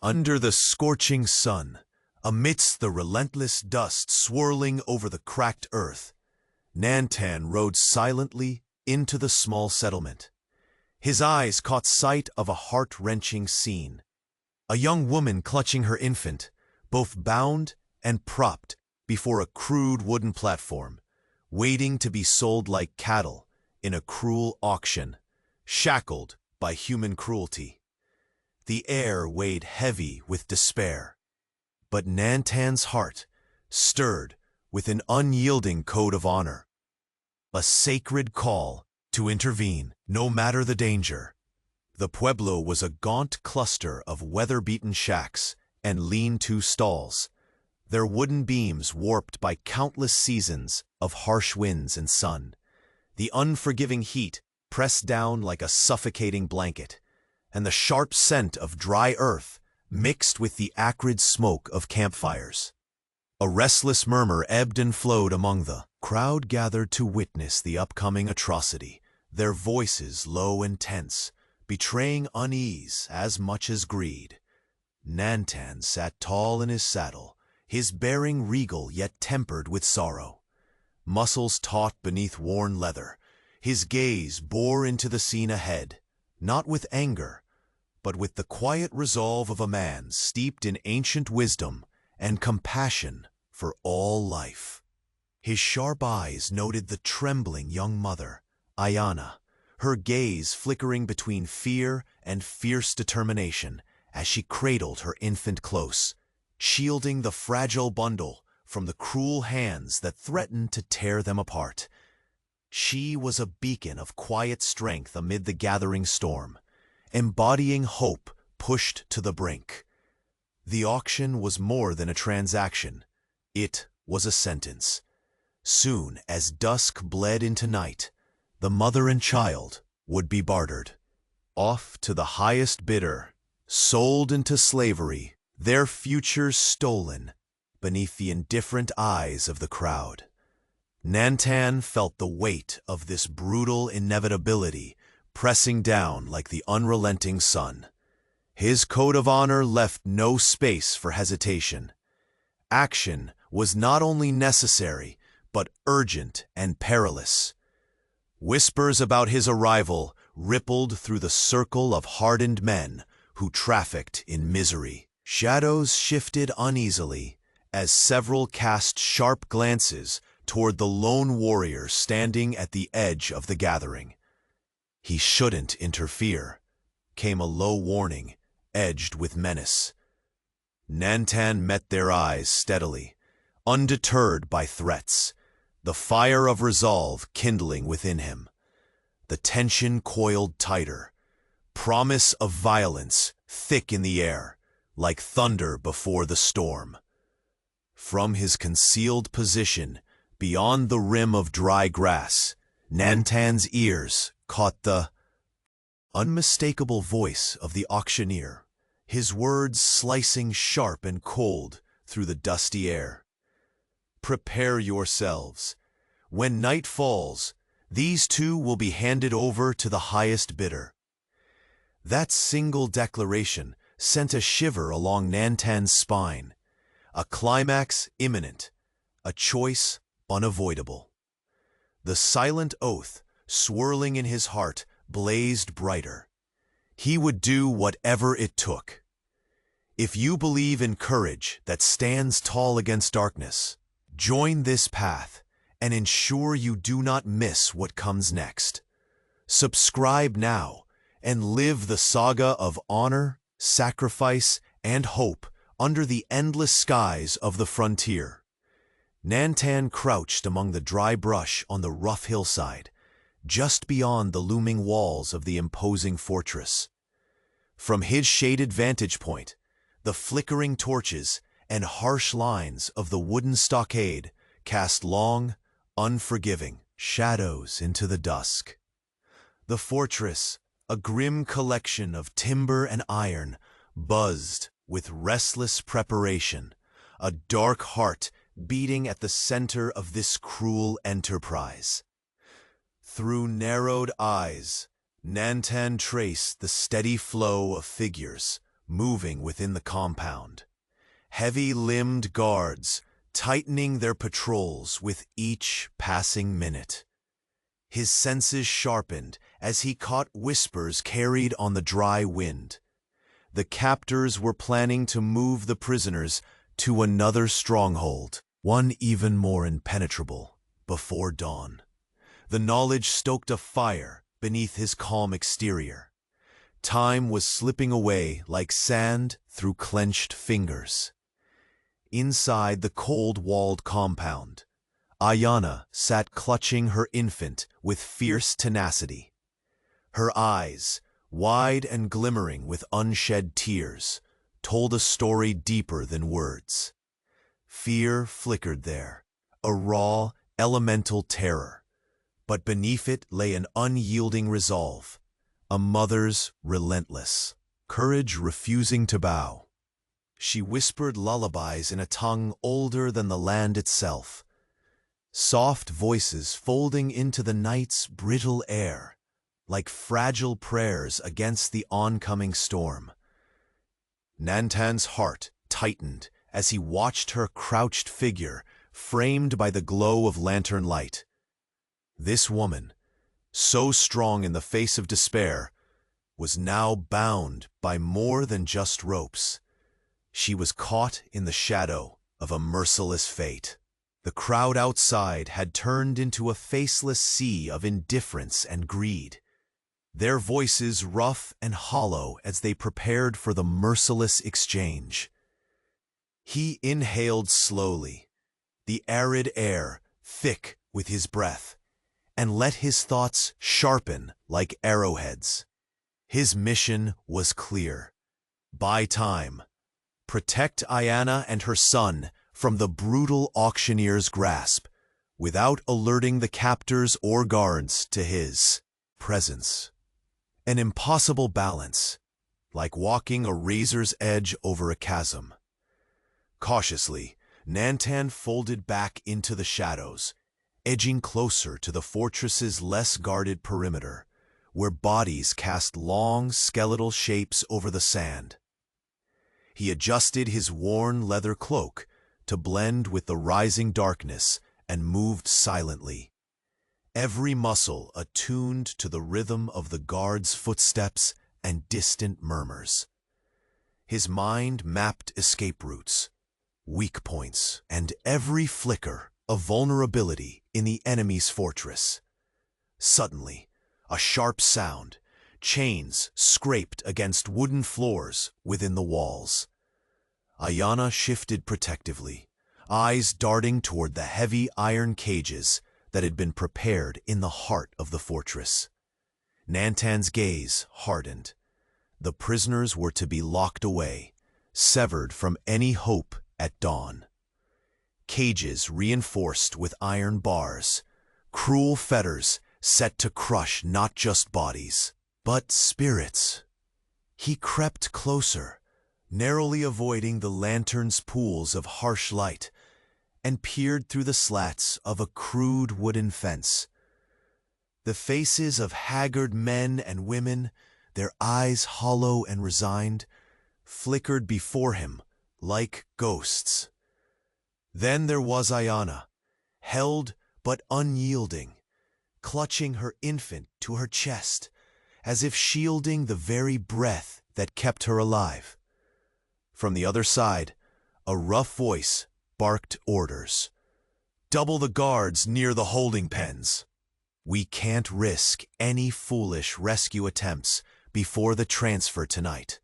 Under the scorching sun, amidst the relentless dust swirling over the cracked earth, Nantan rode silently into the small settlement. His eyes caught sight of a heart-wrenching scene. A young woman clutching her infant, both bound and propped before a crude wooden platform, waiting to be sold like cattle in a cruel auction, shackled by human cruelty. The air weighed heavy with despair, but Nantan's heart stirred with an unyielding code of honor, a sacred call to intervene, no matter the danger. The pueblo was a gaunt cluster of weather-beaten shacks and lean-to stalls, their wooden beams warped by countless seasons of harsh winds and sun. The unforgiving heat pressed down like a suffocating blanket, and the sharp scent of dry earth mixed with the acrid smoke of campfires. A restless murmur ebbed and flowed among the crowd gathered to witness the upcoming atrocity, their voices low and tense, betraying unease as much as greed. Nantan sat tall in his saddle, his bearing regal yet tempered with sorrow. Muscles taut beneath worn leather, his gaze bore into the scene ahead, not with anger, but with the quiet resolve of a man steeped in ancient wisdom and compassion for all life. His sharp eyes noted the trembling young mother, Ayana, her gaze flickering between fear and fierce determination as she cradled her infant close, shielding the fragile bundle from the cruel hands that threatened to tear them apart. She was a beacon of quiet strength amid the gathering storm, embodying hope pushed to the brink. The auction was more than a transaction. It was a sentence. Soon as dusk bled into night, the mother and child would be bartered. Off to the highest bidder, sold into slavery, their futures stolen beneath the indifferent eyes of the crowd. Nantan felt the weight of this brutal inevitability pressing down like the unrelenting sun. His code of honor left no space for hesitation. Action was not only necessary, but urgent and perilous. Whispers about his arrival rippled through the circle of hardened men who trafficked in misery. Shadows shifted uneasily as several cast sharp glances toward the lone warrior standing at the edge of the gathering. He shouldn't interfere, came a low warning, edged with menace. Nantan met their eyes steadily, undeterred by threats, the fire of resolve kindling within him. The tension coiled tighter, promise of violence thick in the air, like thunder before the storm. From his concealed position, beyond the rim of dry grass, Nantan's ears caught the unmistakable voice of the auctioneer, his words slicing sharp and cold through the dusty air. Prepare yourselves. When night falls, these two will be handed over to the highest bidder. That single declaration sent a shiver along Nantan's spine, a climax imminent, a choice unavoidable. The silent oath swirling in his heart blazed brighter. He would do whatever it took. If you believe in courage that stands tall against darkness, join this path and ensure you do not miss what comes next. Subscribe now and live the saga of honor, sacrifice, and hope under the endless skies of the frontier. Nantan crouched among the dry brush on the rough hillside, just beyond the looming walls of the imposing fortress. From his shaded vantage point, the flickering torches and harsh lines of the wooden stockade cast long, unforgiving shadows into the dusk. The fortress, a grim collection of timber and iron, buzzed with restless preparation, a dark heart beating at the center of this cruel enterprise. Through narrowed eyes, Nantan traced the steady flow of figures, moving within the compound. Heavy-limbed guards, tightening their patrols with each passing minute. His senses sharpened as he caught whispers carried on the dry wind. The captors were planning to move the prisoners to another stronghold, one even more impenetrable, before dawn. The knowledge stoked a fire beneath his calm exterior. Time was slipping away like sand through clenched fingers. Inside the cold-walled compound, Ayanna sat clutching her infant with fierce tenacity. Her eyes, wide and glimmering with unshed tears, told a story deeper than words. Fear flickered there, a raw, elemental terror, but beneath it lay an unyielding resolve, a mother's relentless courage refusing to bow. She whispered lullabies in a tongue older than the land itself, soft voices folding into the night's brittle air, like fragile prayers against the oncoming storm. Nantan's heart tightened as he watched her crouched figure framed by the glow of lantern light. This woman, so strong in the face of despair, was now bound by more than just ropes. She was caught in the shadow of a merciless fate. The crowd outside had turned into a faceless sea of indifference and greed, their voices rough and hollow as they prepared for the merciless exchange. He inhaled slowly, the arid air thick with his breath, and let his thoughts sharpen like arrowheads. His mission was clear. Buy time. Protect Ayanna and her son from the brutal auctioneer's grasp, without alerting the captors or guards to his presence. An impossible balance, like walking a razor's edge over a chasm. Cautiously, Nantan folded back into the shadows, edging closer to the fortress's less guarded perimeter, where bodies cast long, skeletal shapes over the sand. He adjusted his worn leather cloak to blend with the rising darkness and moved silently, every muscle attuned to the rhythm of the guards' footsteps and distant murmurs. His mind mapped escape routes, weak points, and every flicker of vulnerability in the enemy's fortress. Suddenly, a sharp sound, chains scraped against wooden floors within the walls. Ayanna shifted protectively, eyes darting toward the heavy iron cages that had been prepared in the heart of the fortress. Nantan's gaze hardened. The prisoners were to be locked away, severed from any hope at dawn. Cages reinforced with iron bars, cruel fetters set to crush not just bodies, but spirits. He crept closer, narrowly avoiding the lantern's pools of harsh light, and peered through the slats of a crude wooden fence. The faces of haggard men and women, their eyes hollow and resigned, flickered before him like ghosts. Then there was Ayanna, held but unyielding, clutching her infant to her chest, as if shielding the very breath that kept her alive. From the other side, a rough voice barked orders. "Double the guards near the holding pens. We can't risk any foolish rescue attempts before the transfer tonight."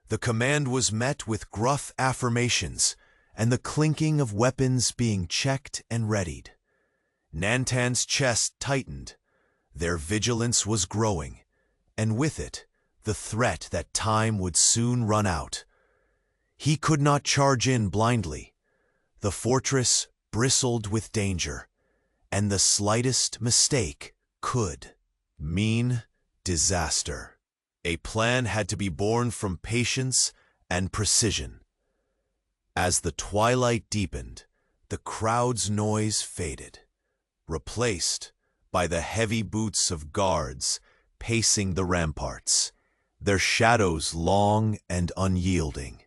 The command was met with gruff affirmations and the clinking of weapons being checked and readied. Nantan's chest tightened. Their vigilance was growing, and with it, the threat that time would soon run out. He could not charge in blindly. The fortress bristled with danger, and the slightest mistake could mean disaster. A plan had to be born from patience and precision. As the twilight deepened, the crowd's noise faded, replaced by the heavy boots of guards pacing the ramparts, their shadows long and unyielding.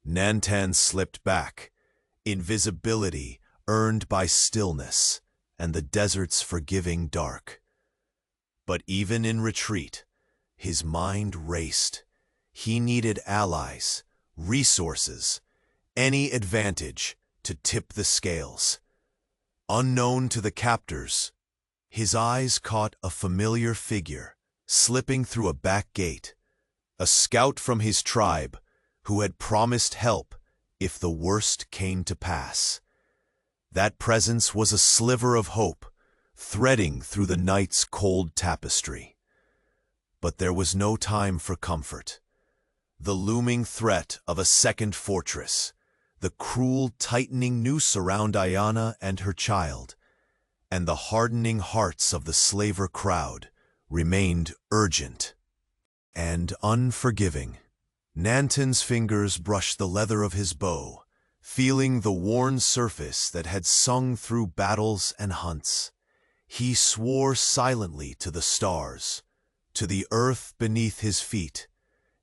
Nantan slipped back, invisibility earned by stillness and the desert's forgiving dark. But even in retreat, his mind raced. He needed allies, resources, any advantage to tip the scales. Unknown to the captors, his eyes caught a familiar figure slipping through a back gate, a scout from his tribe who had promised help if the worst came to pass. That presence was a sliver of hope, threading through the night's cold tapestry. But there was no time for comfort. The looming threat of a second fortress, the cruel tightening noose around Ayana and her child, and the hardening hearts of the slaver crowd remained urgent and unforgiving. Nantan's fingers brushed the leather of his bow, feeling the worn surface that had sung through battles and hunts. He swore silently to the stars, to the earth beneath his feet,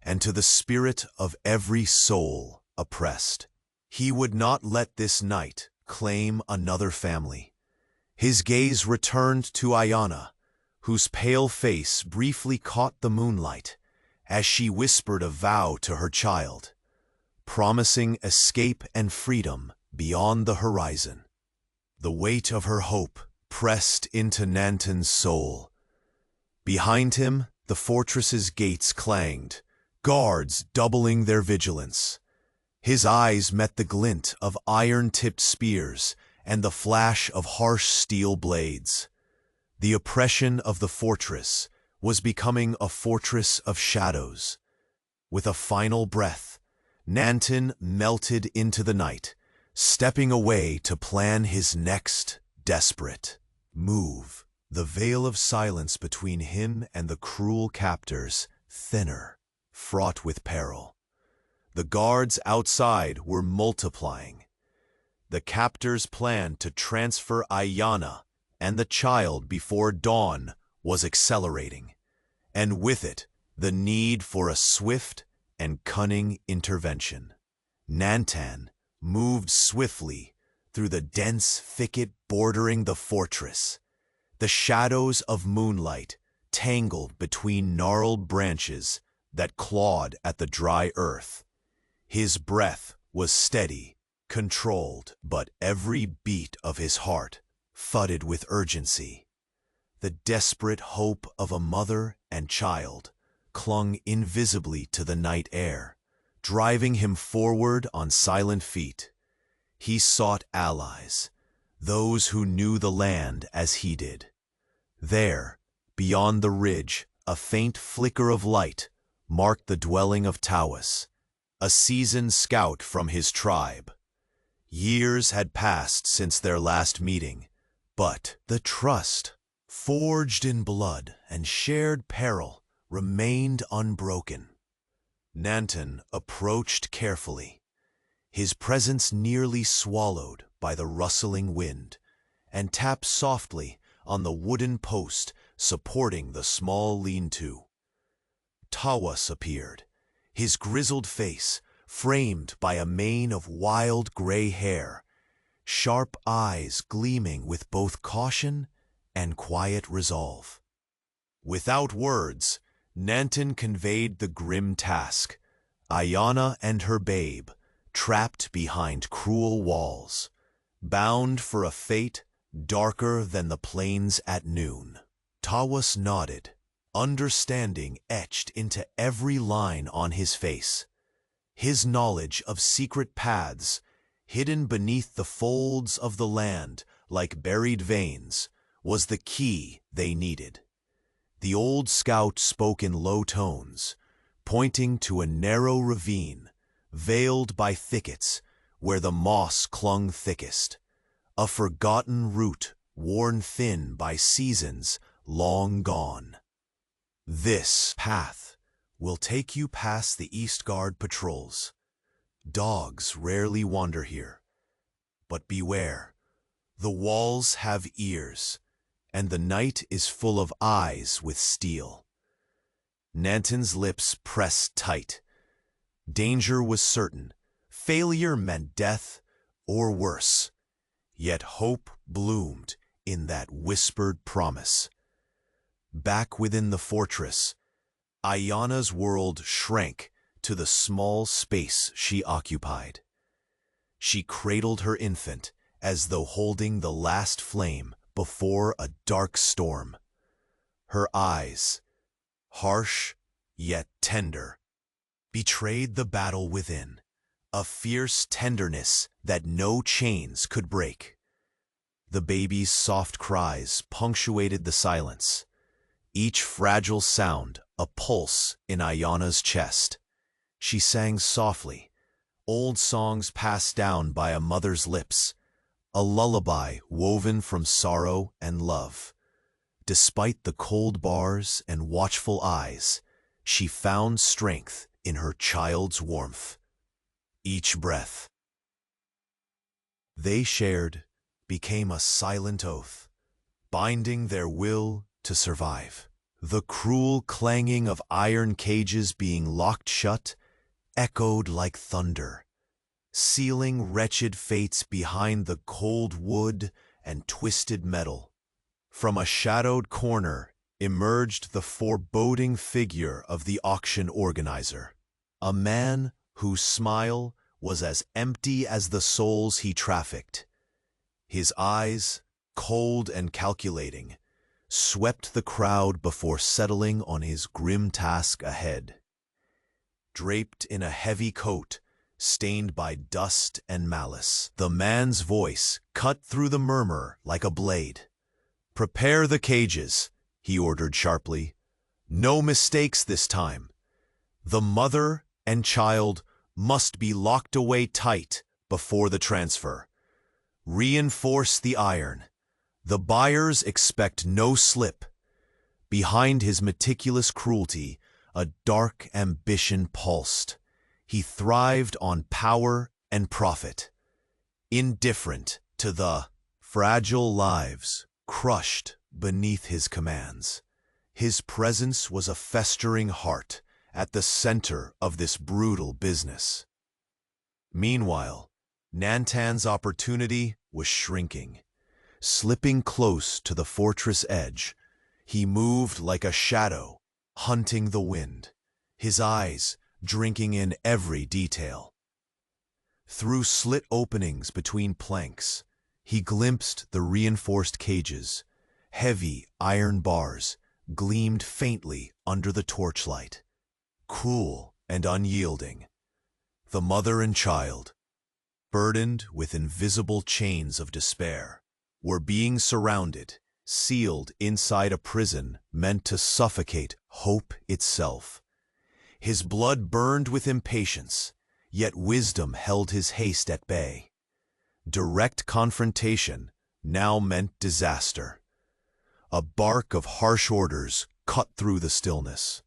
and to the spirit of every soul oppressed. He would not let this night claim another family. His gaze returned to Ayana, whose pale face briefly caught the moonlight as she whispered a vow to her child, promising escape and freedom beyond the horizon. The weight of her hope pressed into Nantan's soul. Behind him, the fortress's gates clanged, guards doubling their vigilance. His eyes met the glint of iron-tipped spears and the flash of harsh steel blades. The oppression of the fortress was becoming a fortress of shadows. With a final breath, Nantan melted into the night, stepping away to plan his next desperate move. The veil of silence between him and the cruel captors thinner, fraught with peril. The guards outside were multiplying. The captors' plan to transfer Ayana and the child before dawn was accelerating, and with it, the need for a swift and cunning intervention. Nantan moved swiftly through the dense thicket bordering the fortress. The shadows of moonlight tangled between gnarled branches that clawed at the dry earth. His breath was steady, controlled, but every beat of his heart thudded with urgency. The desperate hope of a mother and child clung invisibly to the night air, driving him forward on silent feet. He sought allies, those who knew the land as he did. There, beyond the ridge, a faint flicker of light marked the dwelling of Tawas, a seasoned scout from his tribe. Years had passed since their last meeting, but the trust, forged in blood and shared peril, remained unbroken. Nantan approached carefully, his presence nearly swallowed by the rustling wind, and tapped softly on the wooden post supporting the small lean-to. Tawas appeared, his grizzled face framed by a mane of wild gray hair, sharp eyes gleaming with both caution and quiet resolve. Without words, Nantan conveyed the grim task: Ayana and her babe, trapped behind cruel walls, bound for a fate darker than the plains at noon. Tawas nodded, understanding etched into every line on his face. His knowledge of secret paths, hidden beneath the folds of the land like buried veins, was the key they needed. The old scout spoke in low tones, pointing to a narrow ravine, veiled by thickets where the moss clung thickest, a forgotten route worn thin by seasons long gone. This path will take you past the East Guard patrols. Dogs rarely wander here, but beware, the walls have ears, and the night is full of eyes with steel. Nanton's lips pressed tight. Danger was certain. Failure meant death or worse. Yet hope bloomed in that whispered promise. Back within the fortress, Ayana's world shrank to the small space she occupied. She cradled her infant as though holding the last flame before a dark storm. Her eyes, harsh yet tender, betrayed the battle within, a fierce tenderness that no chains could break. The baby's soft cries punctuated the silence, each fragile sound a pulse in Ayana's chest. She sang softly, old songs passed down by a mother's lips, a lullaby woven from sorrow and love. Despite the cold bars and watchful eyes, she found strength in her child's warmth. Each breath they shared became a silent oath, binding their will to survive. The cruel clanging of iron cages being locked shut echoed like thunder, sealing wretched fates behind the cold wood and twisted metal. From a shadowed corner emerged the foreboding figure of the auction organizer, a man whose smile was as empty as the souls he trafficked. His eyes, cold and calculating, swept the crowd before settling on his grim task ahead. Draped in a heavy coat, stained by dust and malice, the man's voice cut through the murmur like a blade. "Prepare the cages," he ordered sharply. "No mistakes this time. The mother and child must be locked away tight before the transfer. Reinforce the iron. The buyers expect no slip." Behind his meticulous cruelty, a dark ambition pulsed. He thrived on power and profit, indifferent to the fragile lives crushed beneath his commands. His presence was a festering heart at the center of this brutal business. Meanwhile, Nanton's opportunity was shrinking. Slipping close to the fortress edge, he moved like a shadow, hunting the wind, his eyes drinking in every detail. Through slit openings between planks, he glimpsed the reinforced cages. Heavy iron bars gleamed faintly under the torchlight, cool and unyielding. The mother and child, burdened with invisible chains of despair, were being surrounded, sealed inside a prison meant to suffocate hope itself. His blood burned with impatience, yet wisdom held his haste at bay. Direct confrontation now meant disaster. A bark of harsh orders cut through the stillness.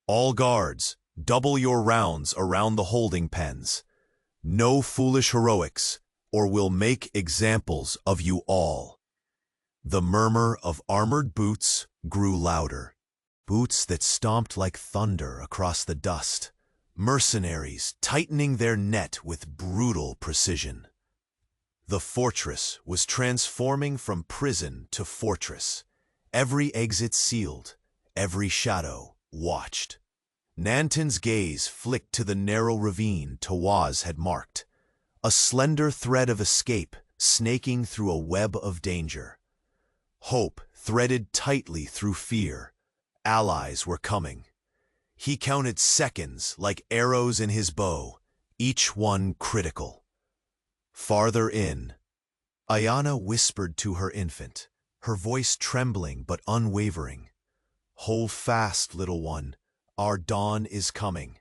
"All guards, double your rounds around the holding pens. No foolish heroics, or we'll make examples of you all." The murmur of armored boots grew louder, boots that stomped like thunder across the dust, mercenaries tightening their net with brutal precision. The fortress was transforming from prison to fortress, every exit sealed, every shadow watched. Nanton's gaze flicked to the narrow ravine Tawaz had marked, a slender thread of escape snaking through a web of danger. Hope threaded tightly through fear. Allies were coming. He counted seconds like arrows in his bow, each one critical. Farther in, Ayana whispered to her infant, her voice trembling but unwavering. "Hold fast, little one. Our dawn is coming."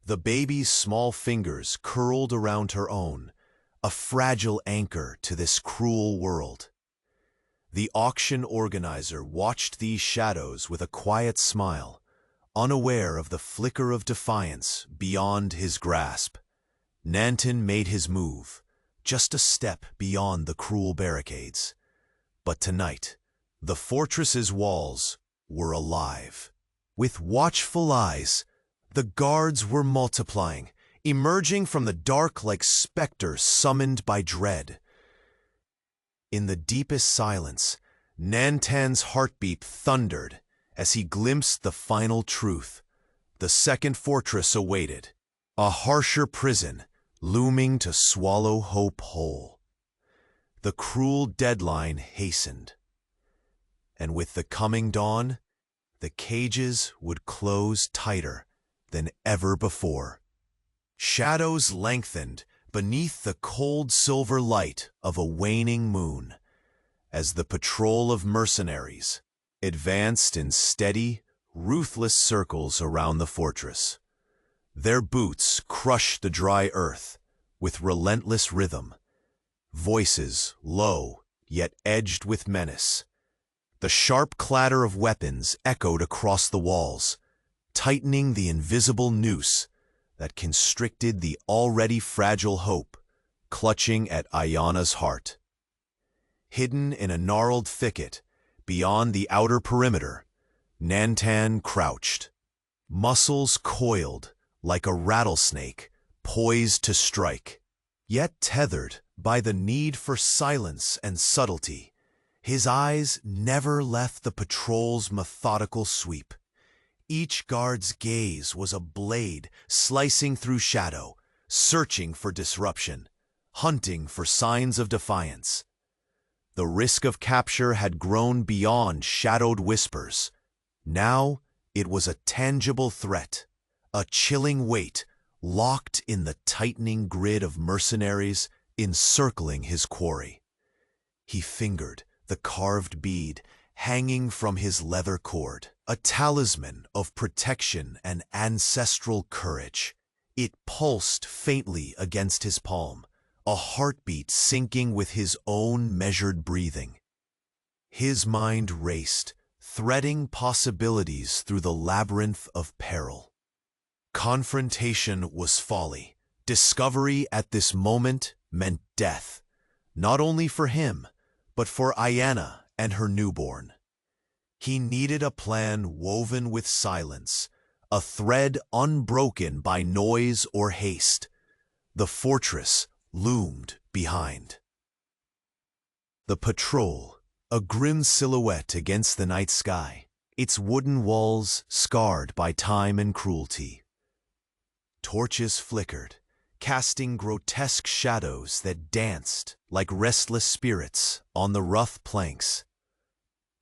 The baby's small fingers curled around her own, a fragile anchor to this cruel world. The auction organizer watched these shadows with a quiet smile, unaware of the flicker of defiance beyond his grasp. Nanton made his move, just a step beyond the cruel barricades. But tonight, the fortress's walls were alive. With watchful eyes, the guards were multiplying, emerging from the dark like specters summoned by dread. In the deepest silence, Nantan's heartbeat thundered as he glimpsed the final truth. The second fortress awaited, a harsher prison looming to swallow hope whole. The cruel deadline hastened, and with the coming dawn, the cages would close tighter than ever before. Shadows lengthened beneath the cold silver light of a waning moon, as the patrol of mercenaries advanced in steady, ruthless circles around the fortress. Their boots crushed the dry earth with relentless rhythm, voices low yet edged with menace. The sharp clatter of weapons echoed across the walls, tightening the invisible noose that constricted the already fragile hope clutching at Ayana's heart. Hidden in a gnarled thicket beyond the outer perimeter, Nantan crouched, muscles coiled like a rattlesnake poised to strike. Yet tethered by the need for silence and subtlety, his eyes never left the patrol's methodical sweep. Each guard's gaze was a blade slicing through shadow, searching for disruption, hunting for signs of defiance. The risk of capture had grown beyond shadowed whispers. Now it was a tangible threat, a chilling weight locked in the tightening grid of mercenaries encircling his quarry. He fingered the carved bead hanging from his leather cord, a talisman of protection and ancestral courage. It pulsed faintly against his palm, a heartbeat syncing with his own measured breathing. His mind raced, threading possibilities through the labyrinth of peril. Confrontation was folly. Discovery at this moment meant death, not only for him, but for Ayana and her newborn. He needed a plan woven with silence, a thread unbroken by noise or haste. The fortress loomed behind. The patrol, a grim silhouette against the night sky, its wooden walls scarred by time and cruelty. Torches flickered, casting grotesque shadows that danced like restless spirits on the rough planks.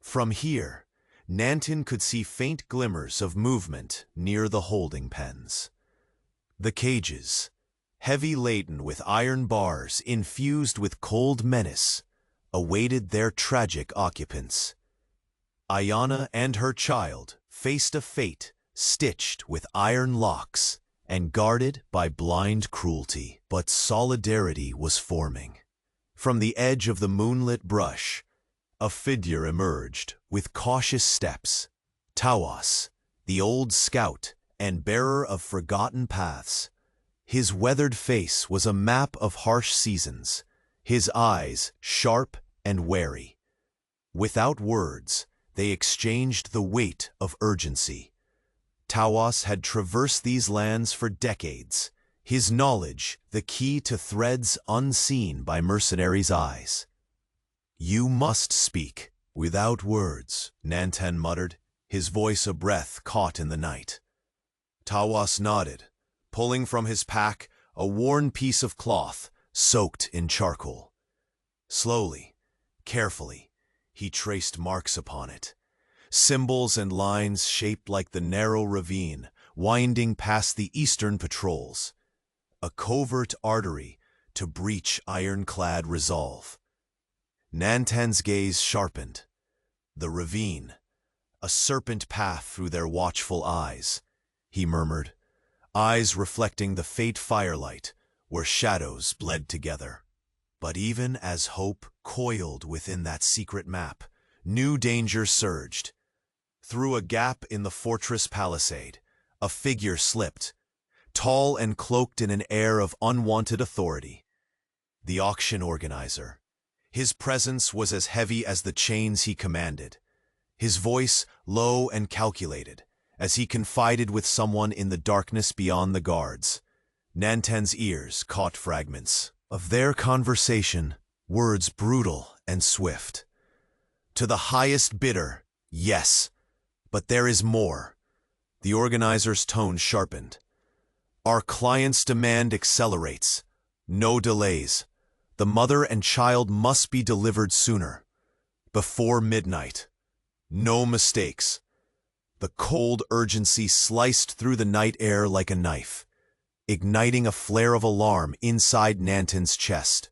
From here, Nantan could see faint glimmers of movement near the holding pens. The cages, heavy laden with iron bars infused with cold menace, awaited their tragic occupants. Ayana and her child faced a fate stitched with iron locks and guarded by blind cruelty. But solidarity was forming. From the edge of the moonlit brush, a figure emerged with cautious steps. Tawas, the old scout and bearer of forgotten paths. His weathered face was a map of harsh seasons, his eyes sharp and wary. Without words, they exchanged the weight of urgency. Tawas had traversed these lands for decades, his knowledge the key to threads unseen by mercenaries' eyes. "You must speak." "Without words," Nantan muttered, his voice a breath caught in the night. Tawas nodded, pulling from his pack a worn piece of cloth soaked in charcoal. Slowly, carefully, he traced marks upon it, symbols and lines shaped like the narrow ravine winding past the eastern patrols, a covert artery to breach ironclad resolve. Nantan's gaze sharpened. The ravine, a serpent path through their watchful eyes, he murmured, eyes reflecting the faint firelight where shadows bled together. But even as hope coiled within that secret map, new danger surged. Through a gap in the fortress palisade, a figure slipped, tall and cloaked in an air of unwanted authority. The auction organizer. His presence was as heavy as the chains he commanded, his voice low and calculated, as he confided with someone in the darkness beyond the guards. Nanten's ears caught fragments of their conversation, words brutal and swift. To the highest bidder, yes, but there is more. The organizer's tone sharpened. Our client's demand accelerates. No delays. The mother and child must be delivered sooner. Before midnight. No mistakes. The cold urgency sliced through the night air like a knife, igniting a flare of alarm inside Nanten's chest.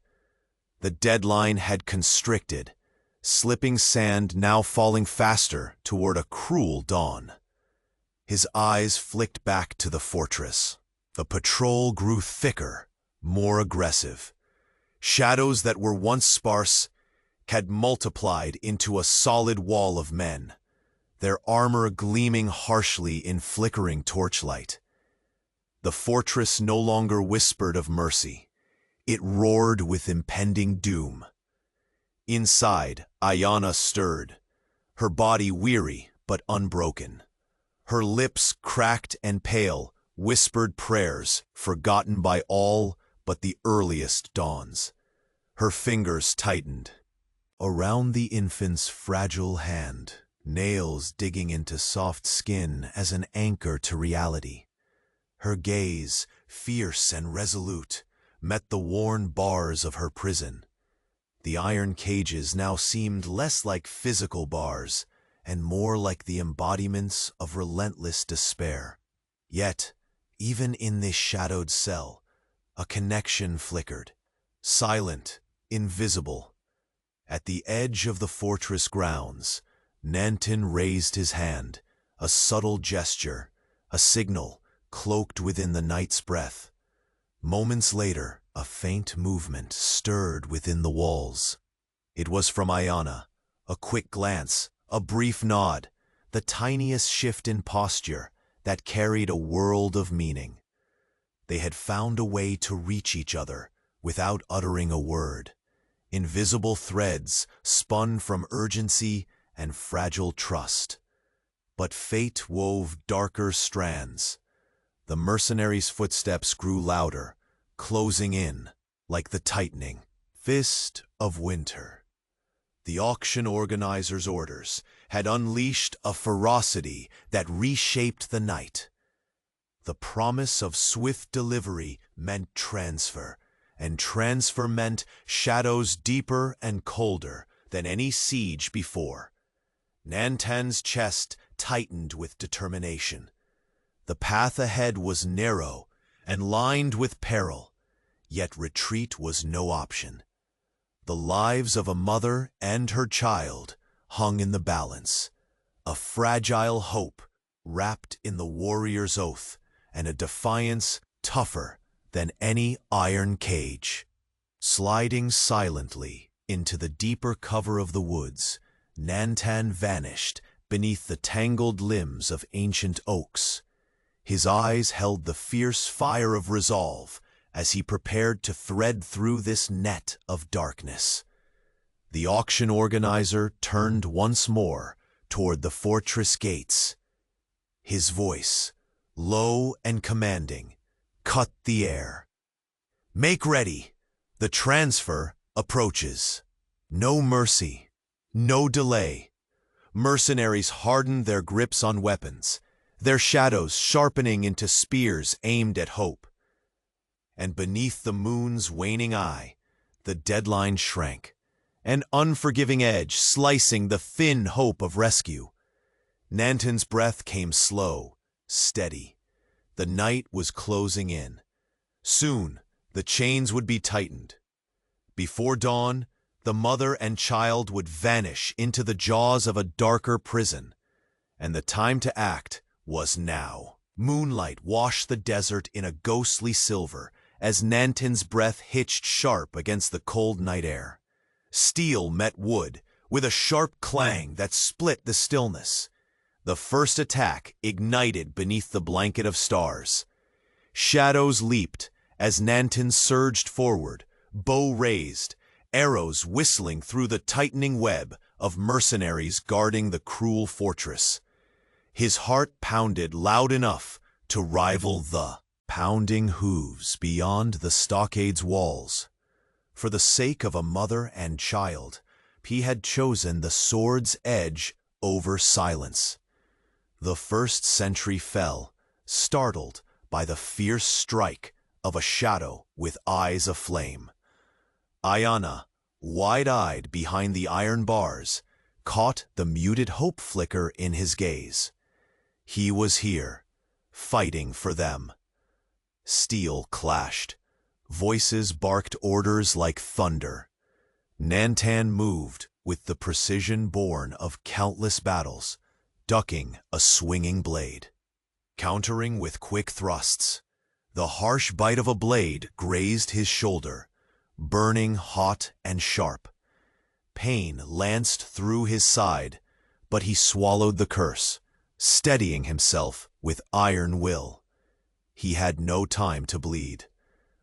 The deadline had constricted, slipping sand now falling faster toward a cruel dawn. His eyes flicked back to the fortress. The patrol grew thicker, more aggressive. Shadows that were once sparse had multiplied into a solid wall of men, their armor gleaming harshly in flickering torchlight. The fortress no longer whispered of mercy. It roared with impending doom. Inside, Ayana stirred, her body weary but unbroken. Her lips, cracked and pale, whispered prayers forgotten by all but the earliest dawns. Her fingers tightened. Around the infant's fragile hand, nails digging into soft skin as an anchor to reality. Her gaze, fierce and resolute, met the worn bars of her prison. The iron cages now seemed less like physical bars and more like the embodiments of relentless despair. Yet, even in this shadowed cell, a connection flickered, silent, invisible. At the edge of the fortress grounds, Nanten raised his hand, a subtle gesture, a signal cloaked within the night's breath. Moments later, a faint movement stirred within the walls. It was from Ayana, a quick glance, a brief nod, the tiniest shift in posture that carried a world of meaning. They had found a way to reach each other without uttering a word. Invisible threads spun from urgency and fragile trust. But fate wove darker strands. The mercenaries' footsteps grew louder, closing in like the tightening fist of winter. The auction organizer's orders had unleashed a ferocity that reshaped the night. The promise of swift delivery meant transfer, and transfer meant shadows deeper and colder than any siege before. Nanten's chest tightened with determination. The path ahead was narrow and lined with peril, yet retreat was no option. The lives of a mother and her child hung in the balance, a fragile hope wrapped in the warrior's oath, and a defiance tougher than any iron cage. Sliding silently into the deeper cover of the woods, Nanten vanished beneath the tangled limbs of ancient oaks. His eyes held the fierce fire of resolve as he prepared to thread through this net of darkness. The auction organizer turned once more toward the fortress gates. His voice, low and commanding, cut the air. "Make ready. The transfer approaches." No mercy, no delay. Mercenaries hardened their grips on weapons, their shadows sharpening into spears aimed at hope. And beneath the moon's waning eye, the deadline shrank, an unforgiving edge slicing the thin hope of rescue. Nanten's breath came slow, steady. The night was closing in. Soon, the chains would be tightened. Before dawn, the mother and child would vanish into the jaws of a darker prison, and the time to act was now. Moonlight washed the desert in a ghostly silver as Nanten's breath hitched sharp against the cold night air. Steel met wood with a sharp clang that split the stillness. The first attack ignited beneath the blanket of stars. Shadows leaped as Nanten surged forward, bow raised, arrows whistling through the tightening web of mercenaries guarding the cruel fortress. His heart pounded loud enough to rival the pounding hooves beyond the stockade's walls. For the sake of a mother and child, he had chosen the sword's edge over silence. The first sentry fell, startled by the fierce strike of a shadow with eyes aflame. Ayanna, wide-eyed behind the iron bars, caught the muted hope flicker in his gaze. He was here, fighting for them. Steel clashed. Voices barked orders like thunder. Nantan moved with the precision born of countless battles, ducking a swinging blade. Countering with quick thrusts, the harsh bite of a blade grazed his shoulder, burning hot and sharp. Pain lanced through his side, but he swallowed the curse, steadying himself with iron will. He had no time to bleed.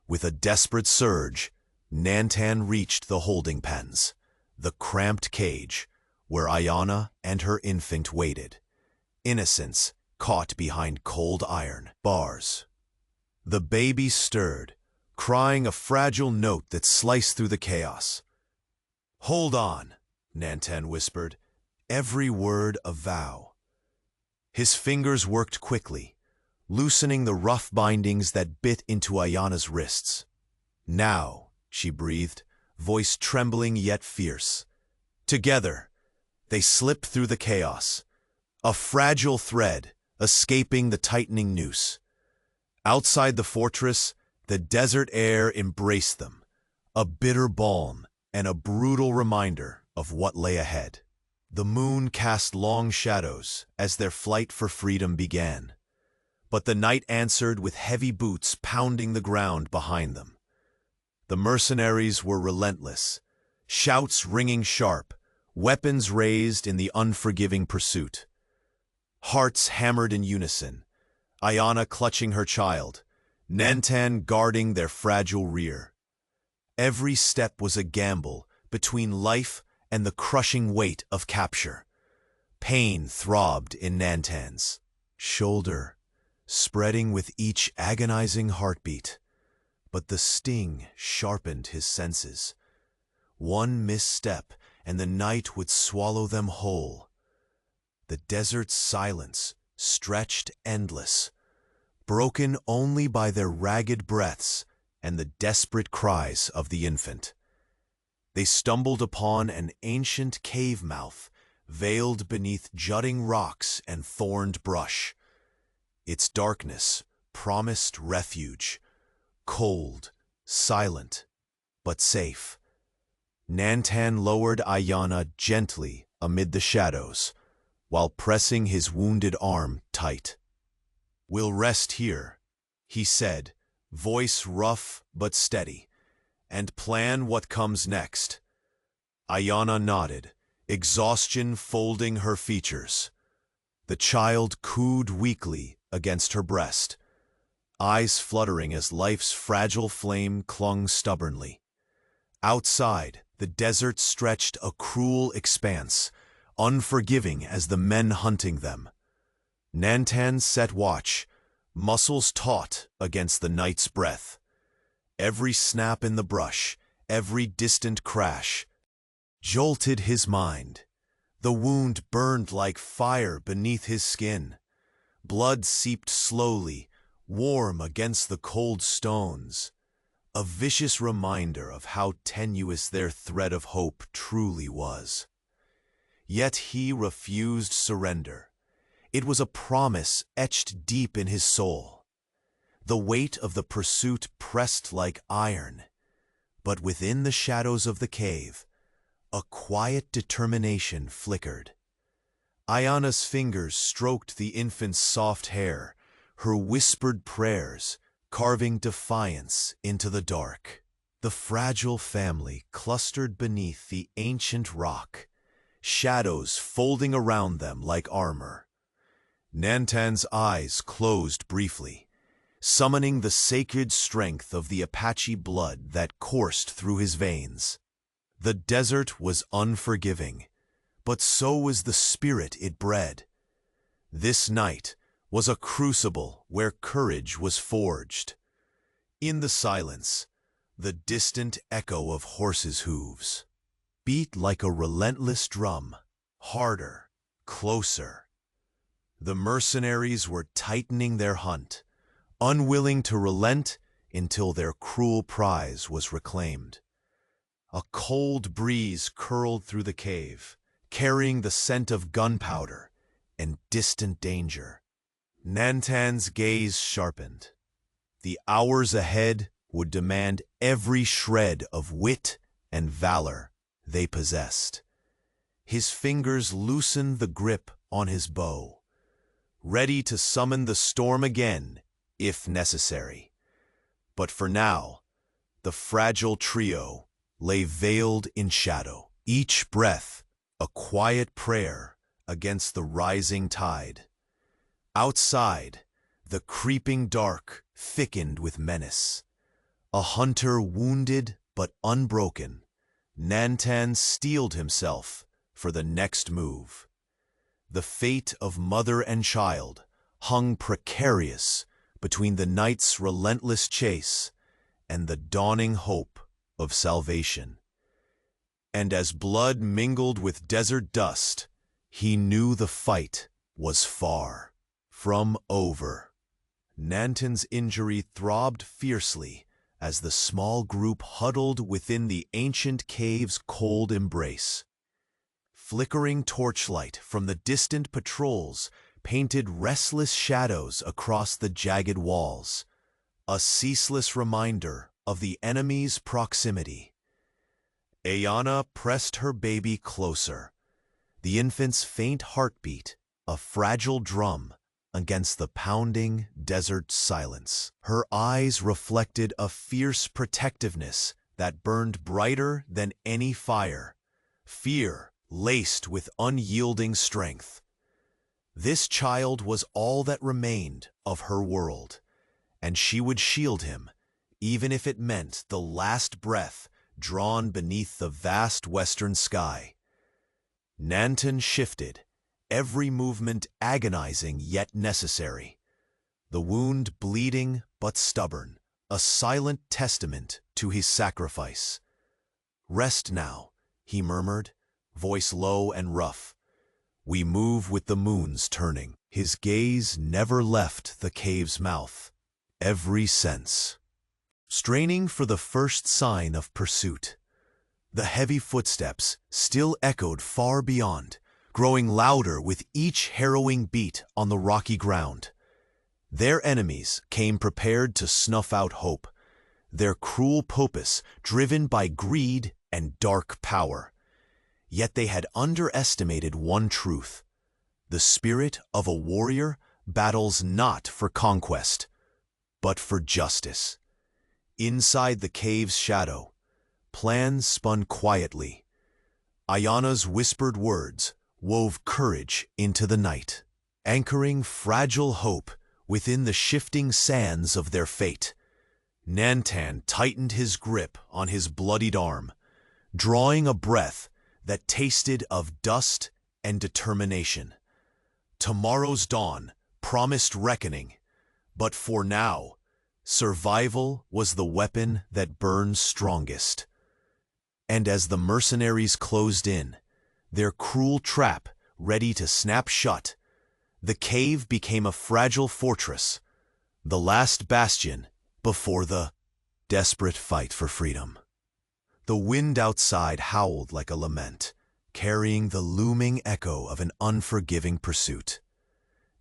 With a desperate surge, Nantan reached the holding pens, the cramped cage where Ayanna and her infant waited, innocence caught behind cold iron bars. The baby stirred, crying a fragile note that sliced through the chaos. "Hold on," Nantan whispered, every word a vow. His fingers worked quickly, loosening the rough bindings that bit into Ayanna's wrists. "Now," she breathed, voice trembling yet fierce. Together, they slipped through the chaos, a fragile thread escaping the tightening noose. Outside the fortress, the desert air embraced them, a bitter balm and a brutal reminder of what lay ahead. The moon cast long shadows as their flight for freedom began, but the night answered with heavy boots pounding the ground behind them. The mercenaries were relentless, shouts ringing sharp, weapons raised in the unforgiving pursuit. Hearts hammered in unison, Ayanna clutching her child, Nantan guarding their fragile rear. Every step was a gamble between life and the crushing weight of capture. Pain throbbed in Nantan's shoulder, spreading with each agonizing heartbeat. But the sting sharpened his senses. One misstep and the night would swallow them whole. The desert's silence stretched endless, broken only by their ragged breaths and the desperate cries of the infant. They stumbled upon an ancient cave mouth, veiled beneath jutting rocks and thorned brush. Its darkness promised refuge, cold, silent, but safe. Nantan lowered Ayanna gently amid the shadows, while pressing his wounded arm tight. "We'll rest here," he said, voice rough but steady, "and plan what comes next." Ayanna nodded, exhaustion folding her features. The child cooed weakly against her breast, eyes fluttering as life's fragile flame clung stubbornly. Outside, the desert stretched a cruel expanse, unforgiving as the men hunting them. Nantan set watch, muscles taut against the night's breath. Every snap in the brush, every distant crash, jolted his mind. The wound burned like fire beneath his skin. Blood seeped slowly, warm against the cold stones. A vicious reminder of how tenuous their thread of hope truly was. Yet he refused surrender. It was a promise etched deep in his soul. The weight of the pursuit pressed like iron, but within the shadows of the cave, a quiet determination flickered. Ayanna's fingers stroked the infant's soft hair, her whispered prayers carving defiance into the dark. The fragile family clustered beneath the ancient rock, shadows folding around them like armor. Nantan's eyes closed briefly, summoning the sacred strength of the Apache blood that coursed through his veins. The desert was unforgiving, but so was the spirit it bred. This night was a crucible where courage was forged. In the silence, the distant echo of horses' hooves beat like a relentless drum, harder, closer. The mercenaries were tightening their hunt, unwilling to relent until their cruel prize was reclaimed. A cold breeze curled through the cave, carrying the scent of gunpowder and distant danger. Nantan's gaze sharpened. The hours ahead would demand every shred of wit and valor they possessed. His fingers loosened the grip on his bow, ready to summon the storm again if necessary. But for now, the fragile trio lay veiled in shadow, each breath a quiet prayer against the rising tide. Outside, the creeping dark thickened with menace. A hunter wounded but unbroken, Nantan steeled himself for the next move. The fate of mother and child hung precarious between the night's relentless chase and the dawning hope of salvation. And as blood mingled with desert dust, he knew the fight was far from over. Nantan's injury throbbed fiercely as the small group huddled within the ancient cave's cold embrace. Flickering torchlight from the distant patrols painted restless shadows across the jagged walls, a ceaseless reminder of the enemy's proximity. Ayana pressed her baby closer, the infant's faint heartbeat a fragile drum against the pounding desert silence. Her eyes reflected a fierce protectiveness that burned brighter than any fire, fear laced with unyielding strength. This child was all that remained of her world, and she would shield him, even if it meant the last breath drawn beneath the vast western sky. Nantan shifted, every movement agonizing yet necessary. The wound bleeding but stubborn, a silent testament to his sacrifice. "Rest now," he murmured, voice low and rough. "We move with the moon's turning." His gaze never left the cave's mouth, every sense straining for the first sign of pursuit. The heavy footsteps still echoed far beyond, growing louder with each harrowing beat on the rocky ground. Their enemies came prepared to snuff out hope, their cruel purpose driven by greed and dark power. Yet they had underestimated one truth: the spirit of a warrior battles not for conquest, but for justice. Inside the cave's shadow, plans spun quietly. Ayana's whispered words wove courage into the night, anchoring fragile hope within the shifting sands of their fate. Nantan tightened his grip on his bloodied arm, drawing a breath that tasted of dust and determination. Tomorrow's dawn promised reckoning, but for now, survival was the weapon that burned strongest. And as the mercenaries closed in, their cruel trap ready to snap shut, the cave became a fragile fortress, the last bastion before the desperate fight for freedom. The wind outside howled like a lament, carrying the looming echo of an unforgiving pursuit.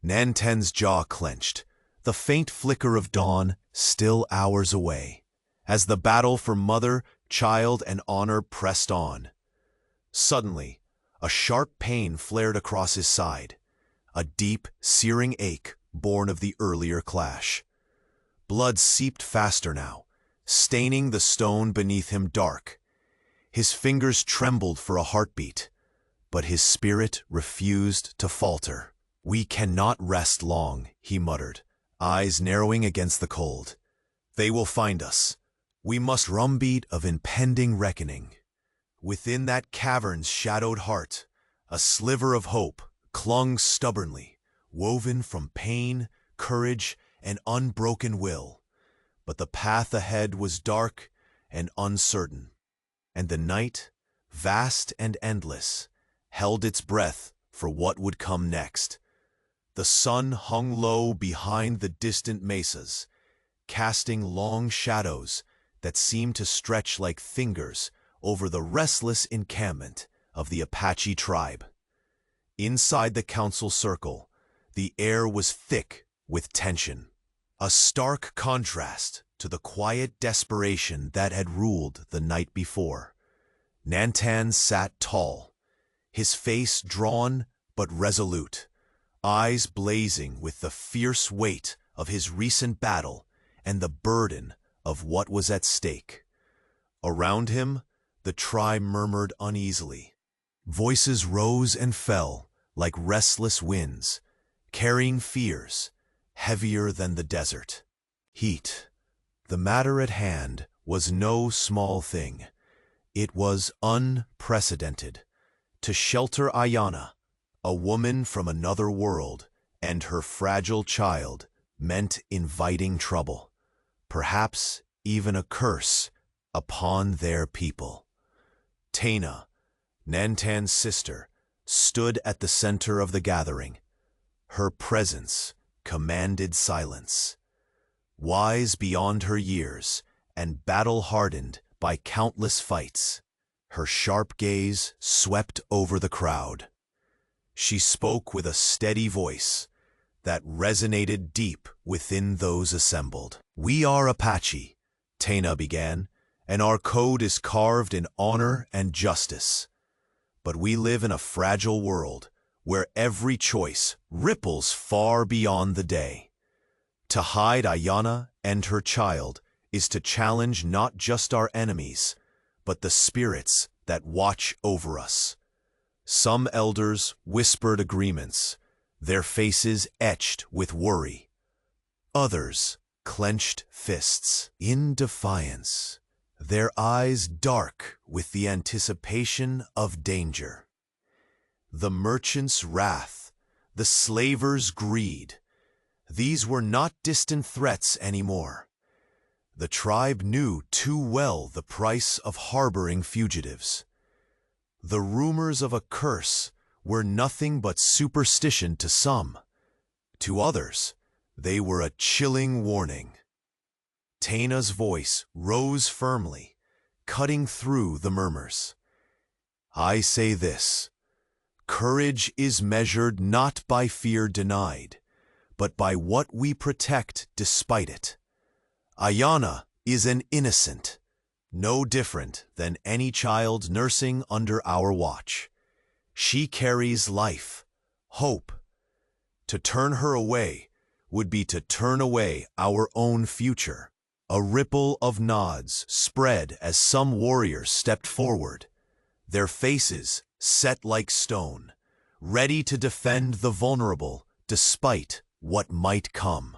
Nantan's jaw clenched, the faint flicker of dawn still hours away, as the battle for mother, child, and honor pressed on. Suddenly, a sharp pain flared across his side, a deep, searing ache born of the earlier clash. Blood seeped faster now, staining the stone beneath him dark. His fingers trembled for a heartbeat, but his spirit refused to falter. "We cannot rest long," he muttered, eyes narrowing against the cold. "They will find us. We must drumbeat of impending reckoning." Within that cavern's shadowed heart, a sliver of hope clung stubbornly, woven from pain, courage, and unbroken will. But the path ahead was dark and uncertain, and the night, vast and endless, held its breath for what would come next. The sun hung low behind the distant mesas, casting long shadows that seemed to stretch like fingers over the restless encampment of the Apache tribe. Inside the council circle, the air was thick with tension, a stark contrast to the quiet desperation that had ruled the night before. Nantan sat tall, his face drawn but resolute, eyes blazing with the fierce weight of his recent battle and the burden of what was at stake. Around him, the tribe murmured uneasily. Voices rose and fell like restless winds, carrying fears heavier than the desert. Heat. The matter at hand was no small thing. It was unprecedented. To shelter Ayana, a woman from another world, and her fragile child meant inviting trouble, perhaps even a curse, upon their people. Tana, Nantan's sister, stood at the center of the gathering. Her presence commanded silence. Wise beyond her years and battle-hardened by countless fights, her sharp gaze swept over the crowd. She spoke with a steady voice that resonated deep within those assembled. "We are Apache," Tana began, "and our code is carved in honor and justice. But we live in a fragile world where every choice ripples far beyond the day. To hide Ayana and her child is to challenge not just our enemies, but the spirits that watch over us." Some elders whispered agreements, their faces etched with worry. Others clenched fists in defiance, their eyes dark with the anticipation of danger. The merchant's wrath, the slaver's greed, these were not distant threats anymore. The tribe knew too well the price of harboring fugitives. The rumors of a curse were nothing but superstition to some. To others, they were a chilling warning. Tana's voice rose firmly, cutting through the murmurs. "I say this: courage is measured not by fear denied, but by what we protect despite it. Ayana is an innocent, no different than any child nursing under our watch. She carries life, hope. To turn her away would be to turn away our own future." A ripple of nods spread as some warriors stepped forward, their faces set like stone, ready to defend the vulnerable despite what might come.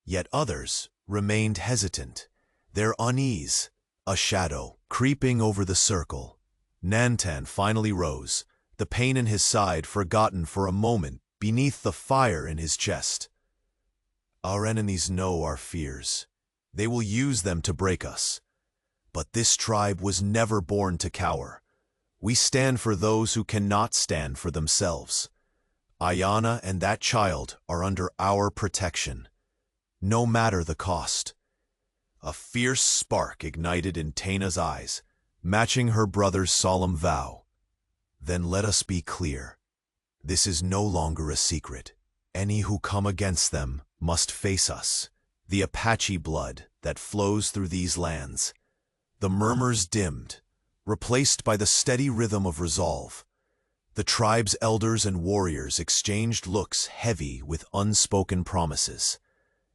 Yet others remained hesitant, their unease a shadow creeping over the circle. Nantan finally rose, the pain in his side forgotten for a moment beneath the fire in his chest. "Our enemies know our fears. They will use them to break us. But this tribe was never born to cower. We stand for those who cannot stand for themselves. Ayana and that child are under our protection, no matter the cost." A fierce spark ignited in Tana's eyes, matching her brother's solemn vow. "Then let us be clear. This is no longer a secret. Any who come against them must face us. The Apache blood that flows through these lands." The murmurs dimmed, replaced by the steady rhythm of resolve. The tribe's elders and warriors exchanged looks heavy with unspoken promises.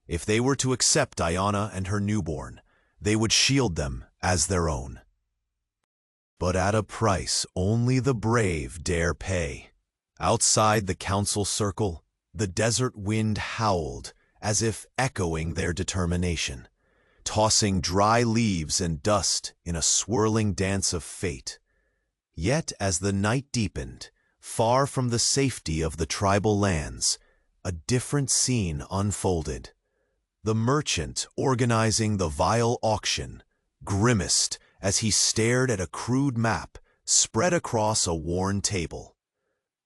If they were to accept Ayana and her newborn, they would shield them as their own. But at a price only the brave dare pay. Outside the council circle, the desert wind howled, as if echoing their determination, tossing dry leaves and dust in a swirling dance of fate. Yet as the night deepened, far from the safety of the tribal lands, a different scene unfolded. The merchant organizing the vile auction grimaced as he stared at a crude map spread across a worn table.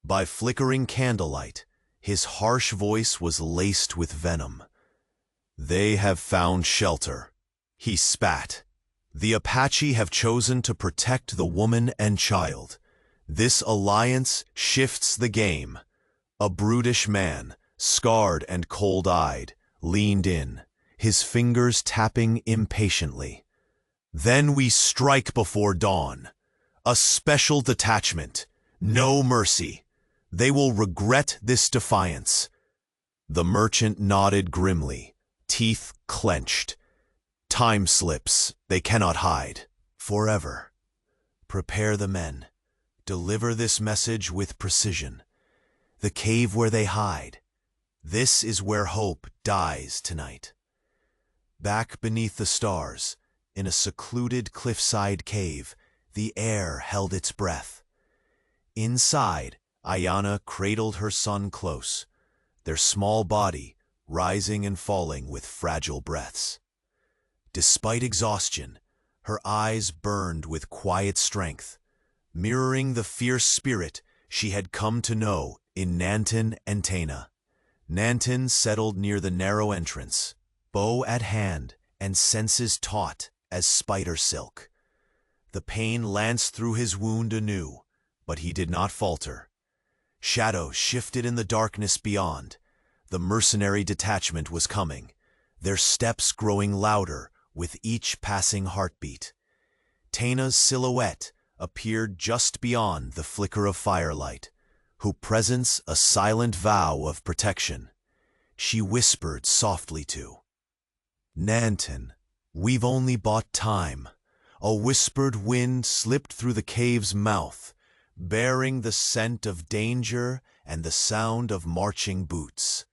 By flickering candlelight, his harsh voice was laced with venom. "They have found shelter," he spat. "The Apache have chosen to protect the woman and child. This alliance shifts the game." A brutish man, scarred and cold-eyed, leaned in, his fingers tapping impatiently. "Then we strike before dawn. A special detachment. No mercy. They will regret this defiance." The merchant nodded grimly, teeth clenched. "Time slips, they cannot hide. Forever. Prepare the men. Deliver this message with precision. The cave where they hide. This is where hope dies tonight." Back beneath the stars, in a secluded cliffside cave, the air held its breath. Inside, Ayana cradled her son close, their small body rising and falling with fragile breaths. Despite exhaustion, her eyes burned with quiet strength, mirroring the fierce spirit she had come to know in Nantan and Taina. Nantan settled near the narrow entrance, bow at hand and senses taut as spider silk. The pain lanced through his wound anew, but he did not falter. Shadows shifted in the darkness beyond. The mercenary detachment was coming, their steps growing louder with each passing heartbeat. Taina's silhouette appeared just beyond the flicker of firelight, her presence a silent vow of protection. She whispered softly to Nantan, "We've only bought time." A whispered wind slipped through the cave's mouth, bearing the scent of danger and the sound of marching boots.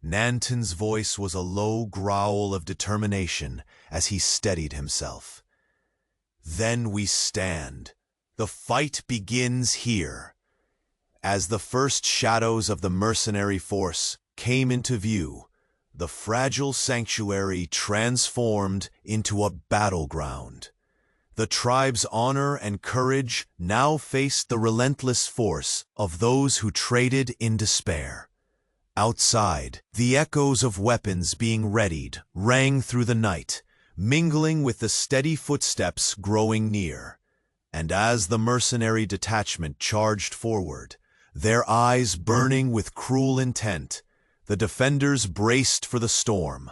Nantan's voice was a low growl of determination as he steadied himself. "Then we stand. The fight begins here." As the first shadows of the mercenary force came into view, the fragile sanctuary transformed into a battleground. The tribe's honor and courage now faced the relentless force of those who traded in despair. Outside, the echoes of weapons being readied rang through the night, mingling with the steady footsteps growing near. And as the mercenary detachment charged forward, their eyes burning with cruel intent, the defenders braced for the storm.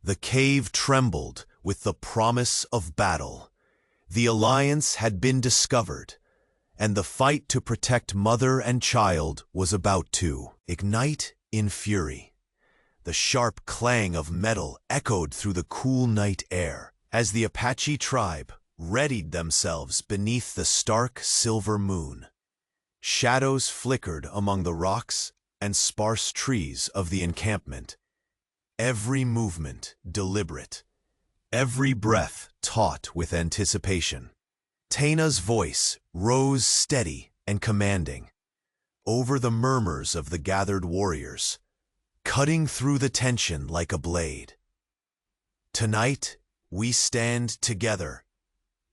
The cave trembled with the promise of battle. The alliance had been discovered, and the fight to protect mother and child was about to ignite in fury. The sharp clang of metal echoed through the cool night air as the Apache tribe readied themselves beneath the stark silver moon. Shadows flickered among the rocks and sparse trees of the encampment, every movement deliberate, every breath taut with anticipation. Taina's voice rose steady and commanding, over the murmurs of the gathered warriors, cutting through the tension like a blade. "Tonight, we stand together,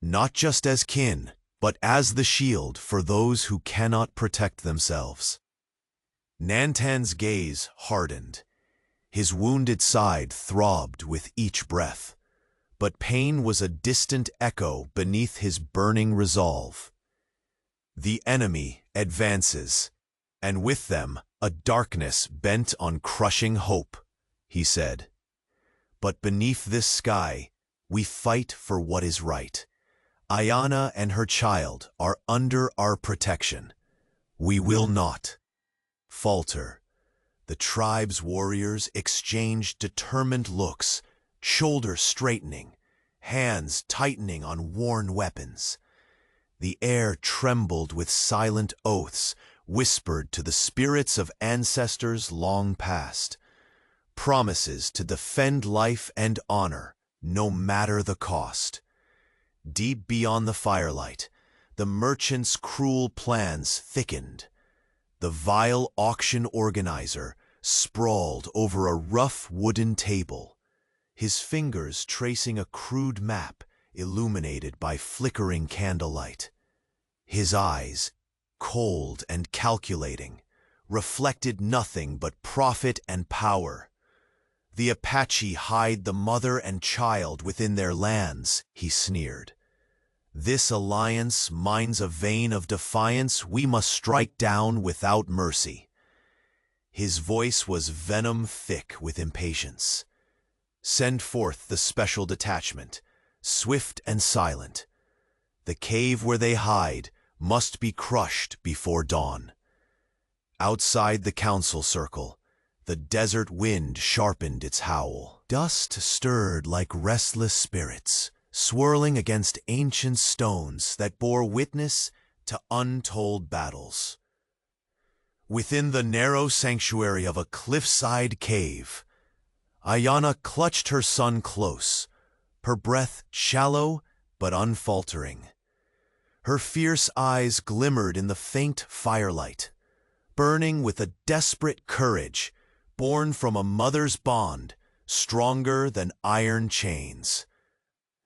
not just as kin, but as the shield for those who cannot protect themselves." Nantan's gaze hardened. His wounded side throbbed with each breath, but pain was a distant echo beneath his burning resolve. "The enemy advances, and with them a darkness bent on crushing hope," he said. "But beneath this sky, we fight for what is right. Ayana and her child are under our protection. We will not falter." The tribe's warriors exchanged determined looks, shoulders straightening, hands tightening on worn weapons. The air trembled with silent oaths whispered to the spirits of ancestors long past, promises to defend life and honor, no matter the cost. Deep beyond the firelight, the merchant's cruel plans thickened. The vile auction organizer sprawled over a rough wooden table, his fingers tracing a crude map illuminated by flickering candlelight. His eyes, cold and calculating, reflected nothing but profit and power. "The Apache hide the mother and child within their lands," he sneered. "This alliance mines a vein of defiance we must strike down without mercy." His voice was venom thick with impatience. "Send forth the special detachment, swift and silent. The cave where they hide must be crushed before dawn." Outside the council circle, the desert wind sharpened its howl. Dust stirred like restless spirits, swirling against ancient stones that bore witness to untold battles. Within the narrow sanctuary of a cliffside cave, Ayana clutched her son close, her breath shallow but unfaltering. Her fierce eyes glimmered in the faint firelight, burning with a desperate courage born from a mother's bond, stronger than iron chains.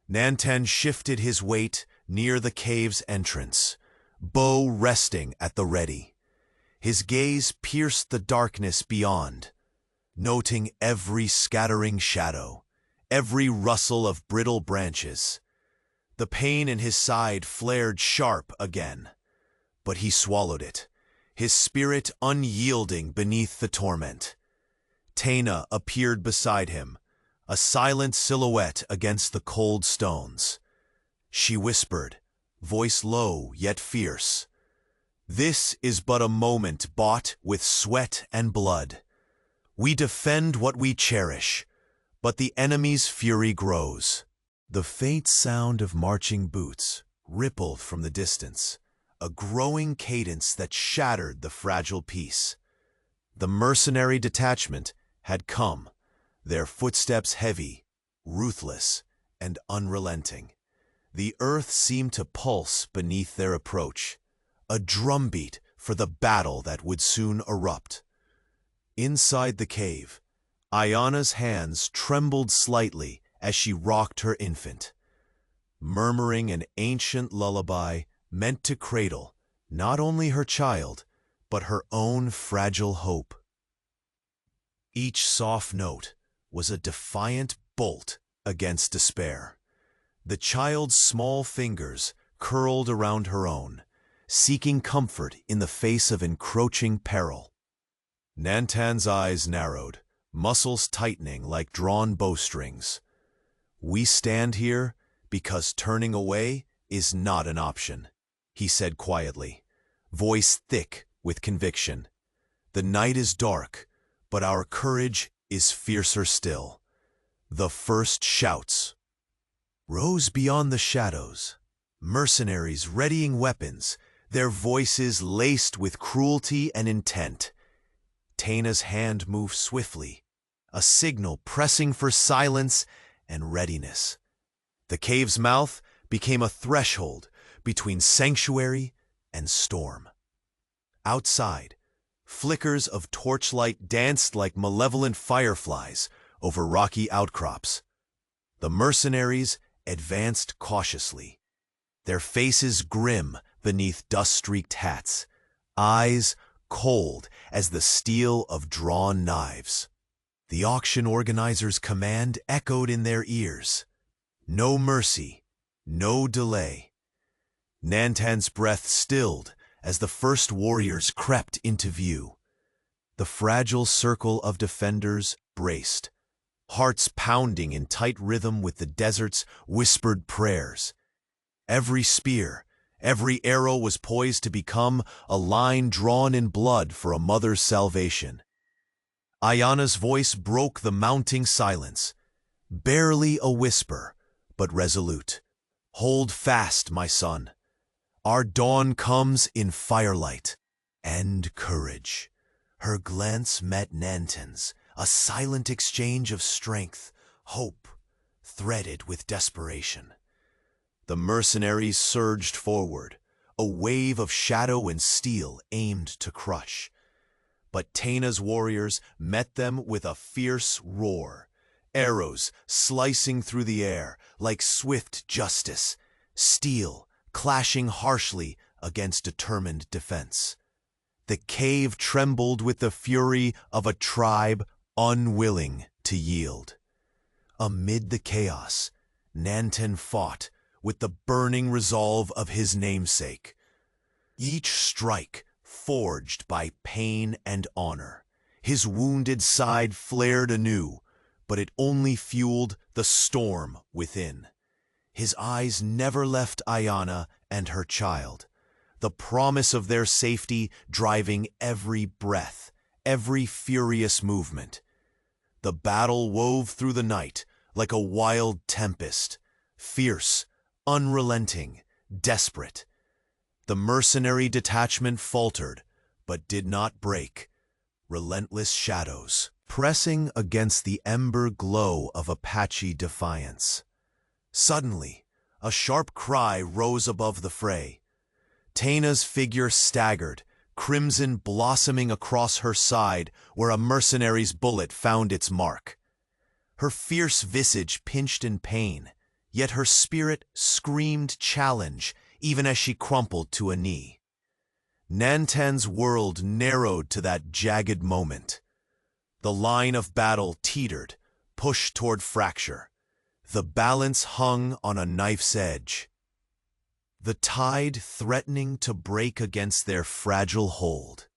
Nantan shifted his weight near the cave's entrance, bow resting at the ready. His gaze pierced the darkness beyond, noting every scattering shadow, every rustle of brittle branches. The pain in his side flared sharp again, but he swallowed it, his spirit unyielding beneath the torment. Taina appeared beside him, a silent silhouette against the cold stones. She whispered, voice low yet fierce, "This is but a moment bought with sweat and blood. We defend what we cherish, but the enemy's fury grows." The faint sound of marching boots rippled from the distance, a growing cadence that shattered the fragile peace. The mercenary detachment had come, their footsteps heavy, ruthless, and unrelenting. The earth seemed to pulse beneath their approach, a drumbeat for the battle that would soon erupt. Inside the cave, Ayana's hands trembled slightly as she rocked her infant, murmuring an ancient lullaby meant to cradle not only her child, but her own fragile hope. Each soft note was a defiant bolt against despair. The child's small fingers curled around her own, seeking comfort in the face of encroaching peril. Nantan's eyes narrowed, muscles tightening like drawn bowstrings. "We stand here because turning away is not an option," he said quietly, voice thick with conviction. "The night is dark, but our courage is fiercer still." The first shouts rose beyond the shadows, mercenaries readying weapons, their voices laced with cruelty and intent. Taina's hand moved swiftly, a signal pressing for silence and readiness. The cave's mouth became a threshold between sanctuary and storm. Outside, flickers of torchlight danced like malevolent fireflies over rocky outcrops. The mercenaries advanced cautiously, their faces grim beneath dust-streaked hats, eyes cold as the steel of drawn knives. The auction organizer's command echoed in their ears. No mercy, no delay. Nantan's breath stilled as the first warriors crept into view. The fragile circle of defenders braced, hearts pounding in tight rhythm with the desert's whispered prayers. Every spear, every arrow was poised to become a line drawn in blood for a mother's salvation. Ayana's voice broke the mounting silence, barely a whisper, but resolute. "Hold fast, my son. Our dawn comes in firelight and courage." Her glance met Nantan's, a silent exchange of strength, hope, threaded with desperation. The mercenaries surged forward, a wave of shadow and steel aimed to crush. But Taina's warriors met them with a fierce roar, arrows slicing through the air like swift justice, steel clashing harshly against determined defense. The cave trembled with the fury of a tribe unwilling to yield. Amid the chaos, Nanten fought with the burning resolve of his namesake. Each strike forged by pain and honor. His wounded side flared anew, but it only fueled the storm within. His eyes never left Ayana and her child, the promise of their safety driving every breath, every furious movement. The battle wove through the night like a wild tempest, fierce, unrelenting, desperate. The mercenary detachment faltered, but did not break. Relentless shadows, pressing against the ember glow of Apache defiance. Suddenly, a sharp cry rose above the fray. Taina's figure staggered, crimson blossoming across her side where a mercenary's bullet found its mark. Her fierce visage pinched in pain, yet her spirit screamed challenge even as she crumpled to a knee. Nantan's world narrowed to that jagged moment. The line of battle teetered, pushed toward fracture. The balance hung on a knife's edge, the tide threatening to break against their fragile hold.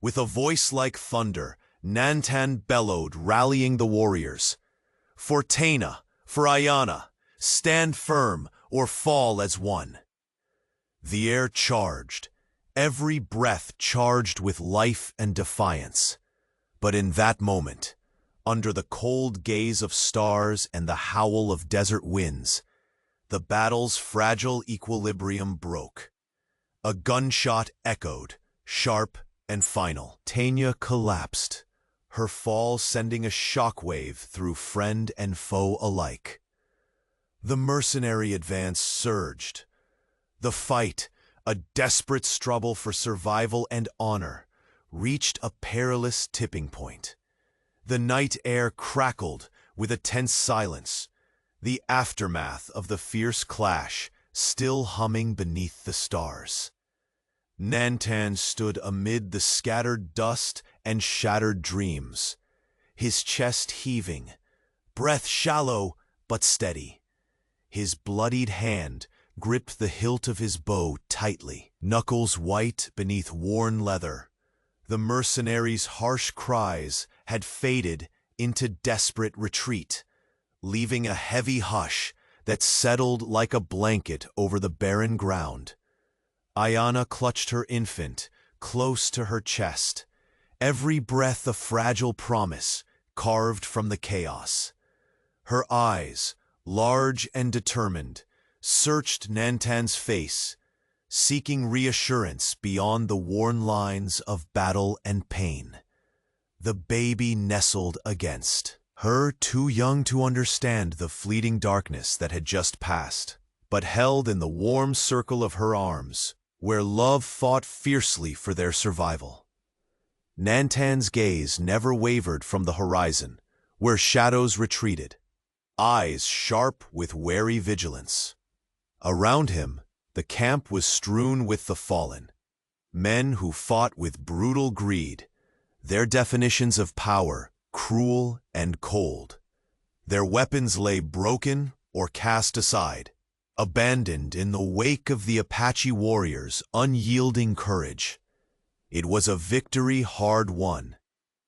With a voice like thunder, Nantan bellowed, rallying the warriors. For Taina, for Ayana, stand firm or fall as one. The air charged, every breath charged with life and defiance. But in that moment, under the cold gaze of stars and the howl of desert winds, the battle's fragile equilibrium broke. A gunshot echoed, sharp and final. Taina collapsed, her fall sending a shockwave through friend and foe alike. The mercenary advance surged. The fight, a desperate struggle for survival and honor, reached a perilous tipping point. The night air crackled with a tense silence, the aftermath of the fierce clash still humming beneath the stars. Nantan stood amid the scattered dust and shattered dreams, his chest heaving, breath shallow but steady. His bloodied hand gripped the hilt of his bow tightly, knuckles white beneath worn leather. The mercenary's harsh cries had faded into desperate retreat, leaving a heavy hush that settled like a blanket over the barren ground. Ayana clutched her infant close to her chest, every breath a fragile promise carved from the chaos. Her eyes, large and determined, searched Nantan's face, seeking reassurance beyond the worn lines of battle and pain. The baby nestled against her, too young to understand the fleeting darkness that had just passed, but held in the warm circle of her arms, where love fought fiercely for their survival. Nantan's gaze never wavered from the horizon, where shadows retreated, eyes sharp with wary vigilance. Around him, the camp was strewn with the fallen, men who fought with brutal greed, their definitions of power cruel and cold. Their weapons lay broken or cast aside, abandoned in the wake of the Apache warriors' unyielding courage. It was a victory hard won,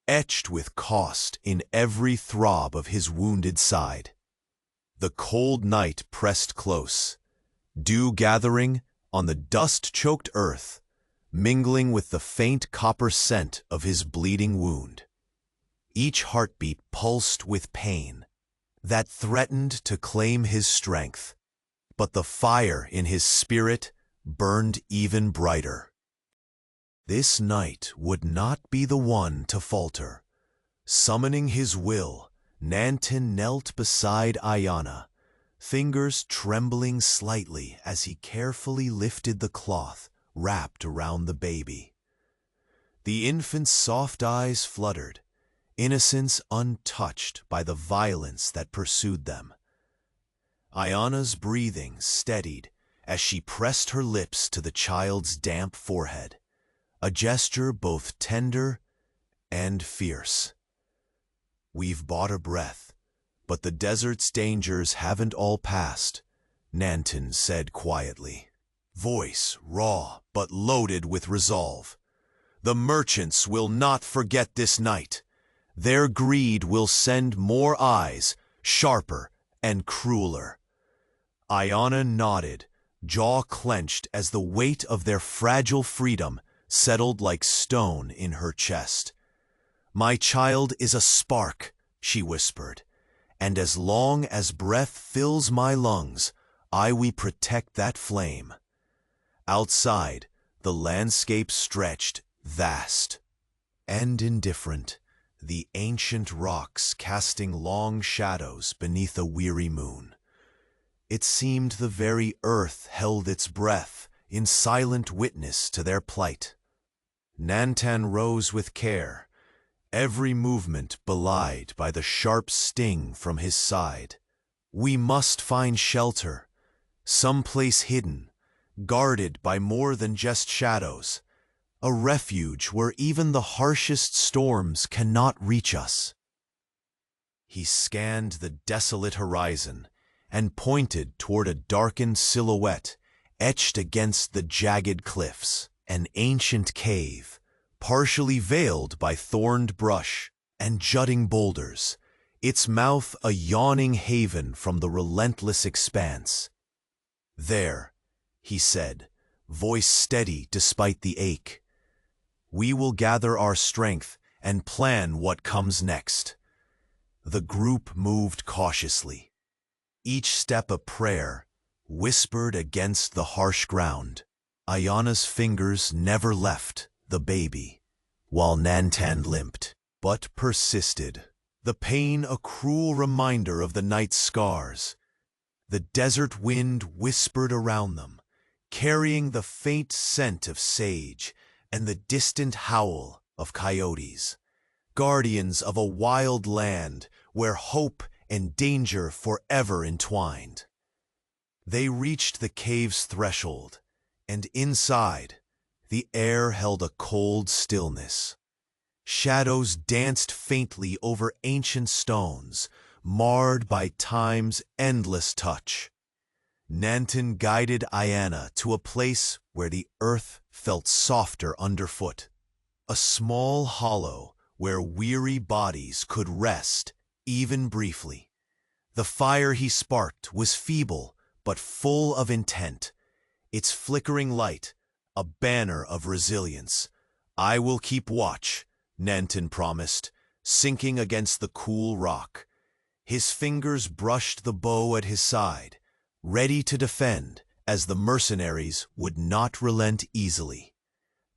etched with cost in every throb of his wounded side. The cold night pressed close, dew gathering on the dust-choked earth, mingling with the faint copper scent of his bleeding wound. Each heartbeat pulsed with pain that threatened to claim his strength, but the fire in his spirit burned even brighter. This night would not be the one to falter. Summoning his will, Nantan knelt beside Ayana, fingers trembling slightly as he carefully lifted the cloth wrapped around the baby. The infant's soft eyes fluttered, innocence untouched by the violence that pursued them. Ayana's breathing steadied as she pressed her lips to the child's damp forehead, a gesture both tender and fierce. "We've bought a breath, but the desert's dangers haven't all passed," Nanton said quietly, voice raw but loaded with resolve. "The merchants will not forget this night. Their greed will send more eyes, sharper and crueler." Ayana nodded, jaw clenched as the weight of their fragile freedom settled like stone in her chest. "My child is a spark," she whispered, "and as long as breath fills my lungs, I will protect that flame." Outside, the landscape stretched vast and indifferent, the ancient rocks casting long shadows beneath a weary moon. It seemed the very earth held its breath in silent witness to their plight. Nantan rose with care, every movement belied by the sharp sting from his side. "We must find shelter, some place hidden, guarded by more than just shadows, a refuge where even the harshest storms cannot reach us." He scanned the desolate horizon and pointed toward a darkened silhouette etched against the jagged cliffs, an ancient cave, partially veiled by thorned brush and jutting boulders, its mouth a yawning haven from the relentless expanse. "There," he said, voice steady despite the ache. "We will gather our strength and plan what comes next." The group moved cautiously, each step a prayer, whispered against the harsh ground. Ayana's fingers never left the baby, while Nantan limped, but persisted, the pain a cruel reminder of the night's scars. The desert wind whispered around them, carrying the faint scent of sage and the distant howl of coyotes, guardians of a wild land where hope and danger forever entwined. They reached the cave's threshold, and inside, the air held a cold stillness. Shadows danced faintly over ancient stones, marred by time's endless touch. Nanton guided Ayana to a place where the earth felt softer underfoot, a small hollow where weary bodies could rest, even briefly. The fire he sparked was feeble but full of intent, its flickering light a banner of resilience. "I will keep watch," Nanton promised, sinking against the cool rock. His fingers brushed the bow at his side, ready to defend, as the mercenaries would not relent easily.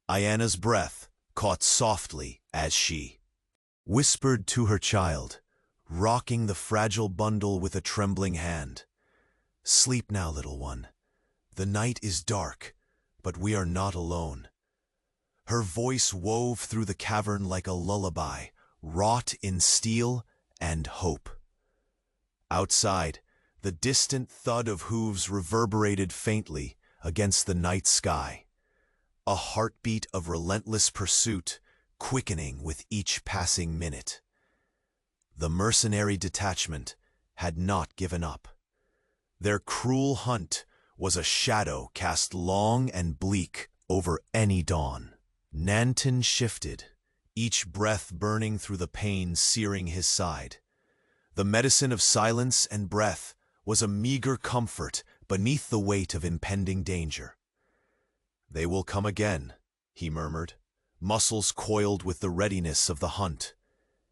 Ayana's breath caught softly as she whispered to her child, rocking the fragile bundle with a trembling hand. "Sleep now, little one. The night is dark, but we are not alone." Her voice wove through the cavern like a lullaby, wrought in steel and hope. Outside, the distant thud of hooves reverberated faintly against the night sky, a heartbeat of relentless pursuit, quickening with each passing minute. The mercenary detachment had not given up. Their cruel hunt was a shadow cast long and bleak over any dawn. Nanton shifted, each breath burning through the pain searing his side. The medicine of silence and breath was a meager comfort beneath the weight of impending danger. "They will come again," he murmured, muscles coiled with the readiness of the hunt.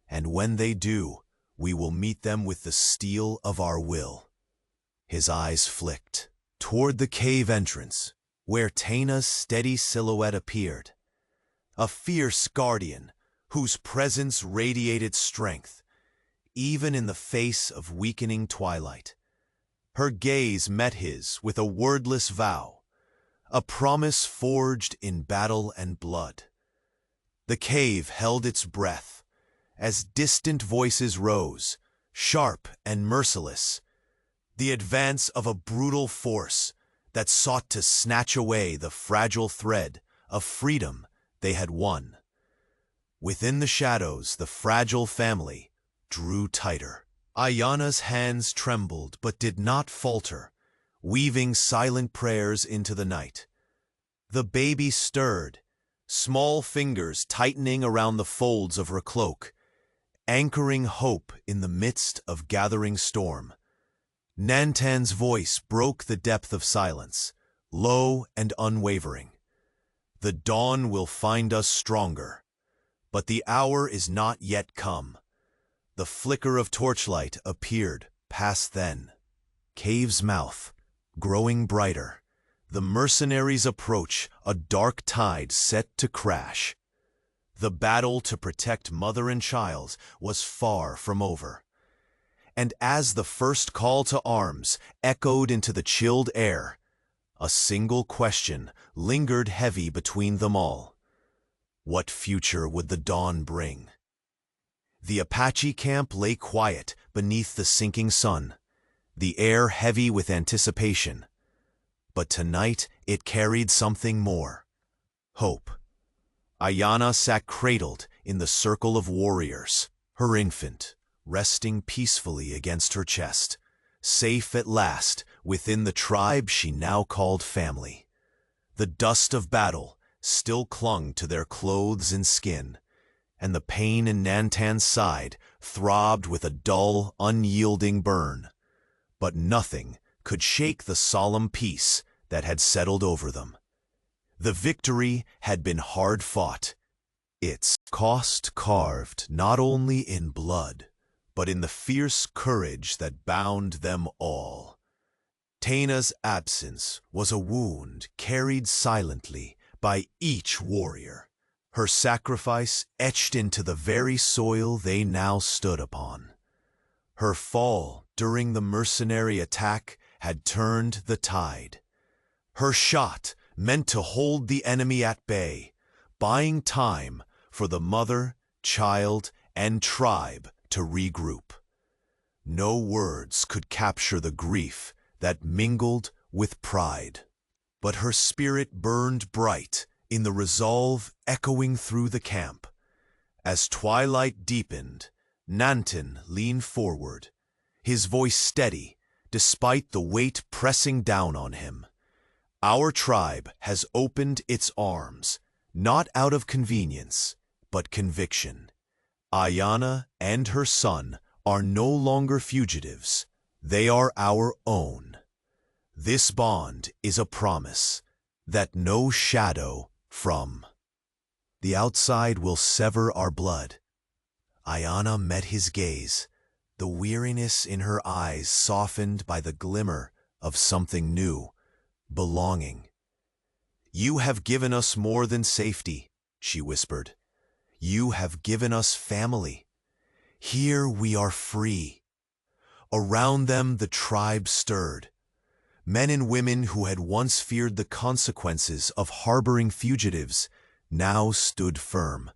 "And when they do, we will meet them with the steel of our will." His eyes flicked toward the cave entrance, where Taina's steady silhouette appeared, a fierce guardian whose presence radiated strength, even in the face of weakening twilight. Her gaze met his with a wordless vow, a promise forged in battle and blood. The cave held its breath as distant voices rose, sharp and merciless, the advance of a brutal force that sought to snatch away the fragile thread of freedom they had won. Within the shadows, the fragile family drew tighter. Ayana's hands trembled but did not falter, weaving silent prayers into the night. The baby stirred, small fingers tightening around the folds of her cloak, anchoring hope in the midst of gathering storm. Nantan's voice broke the depth of silence, low and unwavering. The dawn will find us stronger, but the hour is not yet come. The flicker of torchlight appeared past then. Cave's mouth, growing brighter. The mercenaries approach a dark tide set to crash. The battle to protect mother and child was far from over. And as the first call to arms echoed into the chilled air, a single question lingered heavy between them all. What future would the dawn bring? The Apache camp lay quiet beneath the sinking sun, the air heavy with anticipation. But tonight it carried something more: hope. Ayana sat cradled in the circle of warriors, her infant resting peacefully against her chest, safe at last within the tribe she now called family. The dust of battle still clung to their clothes and skin, and the pain in Nantan's side throbbed with a dull, unyielding burn. But nothing could shake the solemn peace that had settled over them. The victory had been hard fought, its cost carved not only in blood, but in the fierce courage that bound them all. Taina's absence was a wound carried silently by each warrior, her sacrifice etched into the very soil they now stood upon. Her fall during the mercenary attack had turned the tide. Her shot meant to hold the enemy at bay, buying time for the mother, child, and tribe to regroup. No words could capture the grief that mingled with pride. But her spirit burned bright in the resolve echoing through the camp. As twilight deepened, Nantan leaned forward, his voice steady despite the weight pressing down on him. Our tribe has opened its arms, not out of convenience, but conviction. Ayana and her son are no longer fugitives. They are our own. This bond is a promise that no shadow from the outside will sever our blood. Ayana met his gaze, the weariness in her eyes softened by the glimmer of something new, belonging. "You have given us more than safety," she whispered. "You have given us family. Here we are free." Around them the tribe stirred. Men and women who had once feared the consequences of harboring fugitives now stood firm,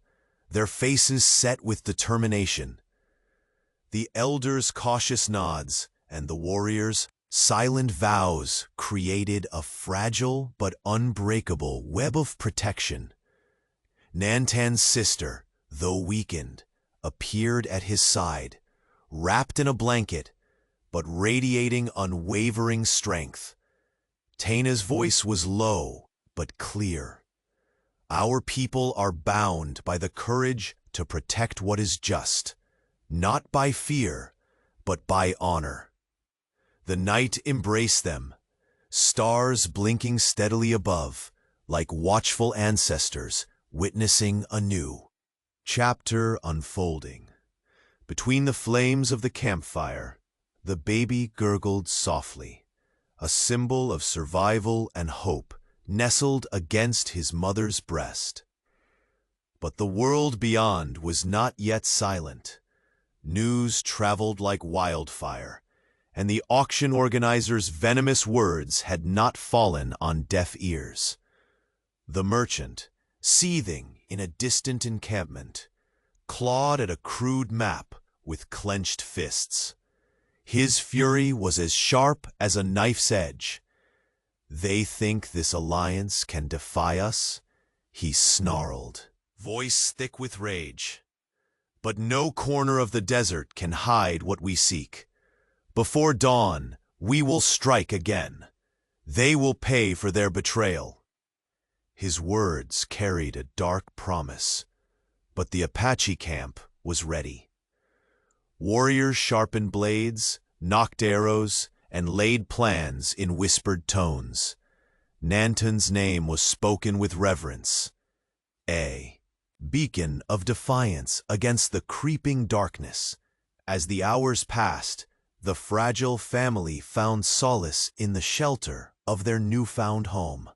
their faces set with determination. The elders' cautious nods and the warriors' silent vows created a fragile but unbreakable web of protection. Nantan's sister, though weakened, appeared at his side, wrapped in a blanket, but radiating unwavering strength. Taina's voice was low but clear. "Our people are bound by the courage to protect what is just, not by fear, but by honor." The night embraced them, stars blinking steadily above, like watchful ancestors witnessing a new chapter unfolding. Between the flames of the campfire, the baby gurgled softly, a symbol of survival and hope nestled against his mother's breast. But the world beyond was not yet silent. News traveled like wildfire, and the auction organizer's venomous words had not fallen on deaf ears. The merchant, seething in a distant encampment, clawed at a crude map with clenched fists. His fury was as sharp as a knife's edge. "They think this alliance can defy us?" he snarled, voice thick with rage. "But no corner of the desert can hide what we seek. Before dawn, we will strike again. They will pay for their betrayal." His words carried a dark promise, but the Apache camp was ready. Warriors sharpened blades, nocked arrows, and laid plans in whispered tones. Nanton's name was spoken with reverence, a beacon of defiance against the creeping darkness. As the hours passed, the fragile family found solace in the shelter of their newfound home.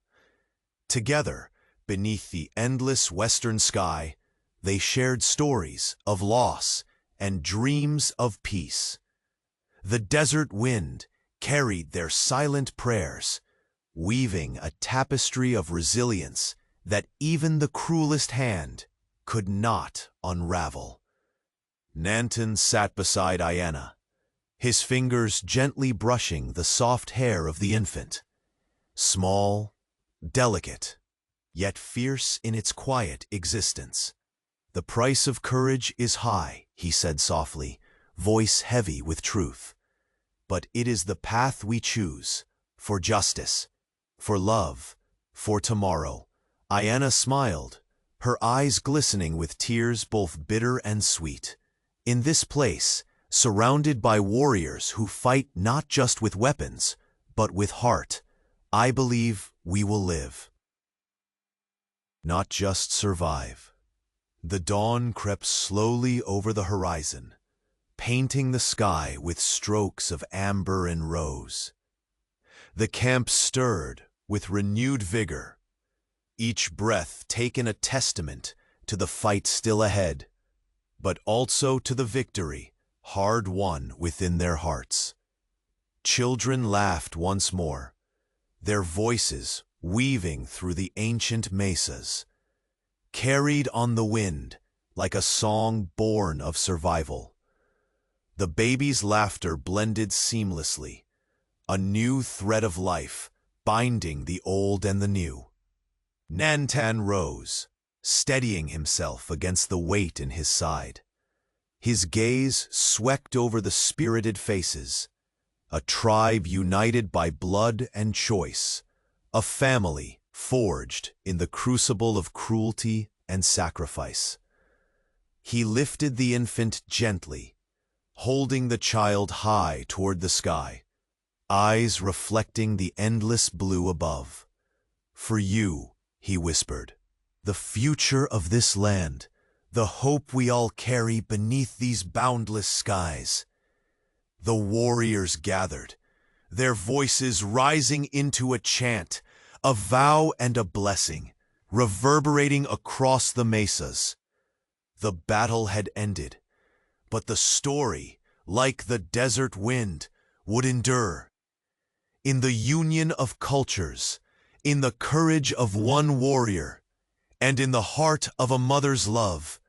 Together, beneath the endless western sky, they shared stories of loss and dreams of peace. The desert wind carried their silent prayers, weaving a tapestry of resilience that even the cruelest hand could not unravel. Nanton sat beside Ayanna, his fingers gently brushing the soft hair of the infant. Small, delicate, yet fierce in its quiet existence. "The price of courage is high," he said softly, voice heavy with truth. "But it is the path we choose, for justice, for love, for tomorrow." Ayanna smiled, her eyes glistening with tears both bitter and sweet. "In this place, surrounded by warriors who fight not just with weapons, but with heart, I believe we will live. Not just survive." The dawn crept slowly over the horizon, painting the sky with strokes of amber and rose. The camp stirred with renewed vigor, each breath taken a testament to the fight still ahead, but also to the victory hard won within their hearts. Children laughed once more, their voices weaving through the ancient mesas, carried on the wind like a song born of survival. The baby's laughter blended seamlessly, a new thread of life binding the old and the new. Nanton rose, steadying himself against the weight in his side. His gaze swept over the spirited faces, a tribe united by blood and choice, a family forged in the crucible of cruelty and sacrifice. He lifted the infant gently, holding the child high toward the sky, eyes reflecting the endless blue above. "For you," he whispered, "the future of this land, the hope we all carry beneath these boundless skies." The warriors gathered, their voices rising into a chant, a vow and a blessing, reverberating across the mesas. The battle had ended, but the story, like the desert wind, would endure. In the union of cultures, in the courage of one warrior, and in the heart of a mother's love,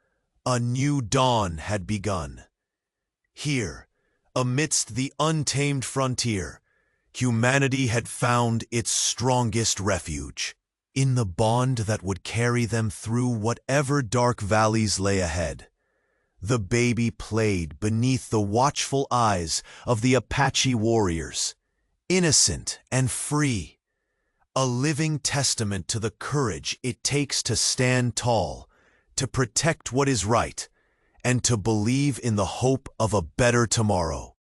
a new dawn had begun. Here, amidst the untamed frontier, humanity had found its strongest refuge, in the bond that would carry them through whatever dark valleys lay ahead. The baby played beneath the watchful eyes of the Apache warriors, innocent and free, a living testament to the courage it takes to stand tall, to protect what is right, and to believe in the hope of a better tomorrow.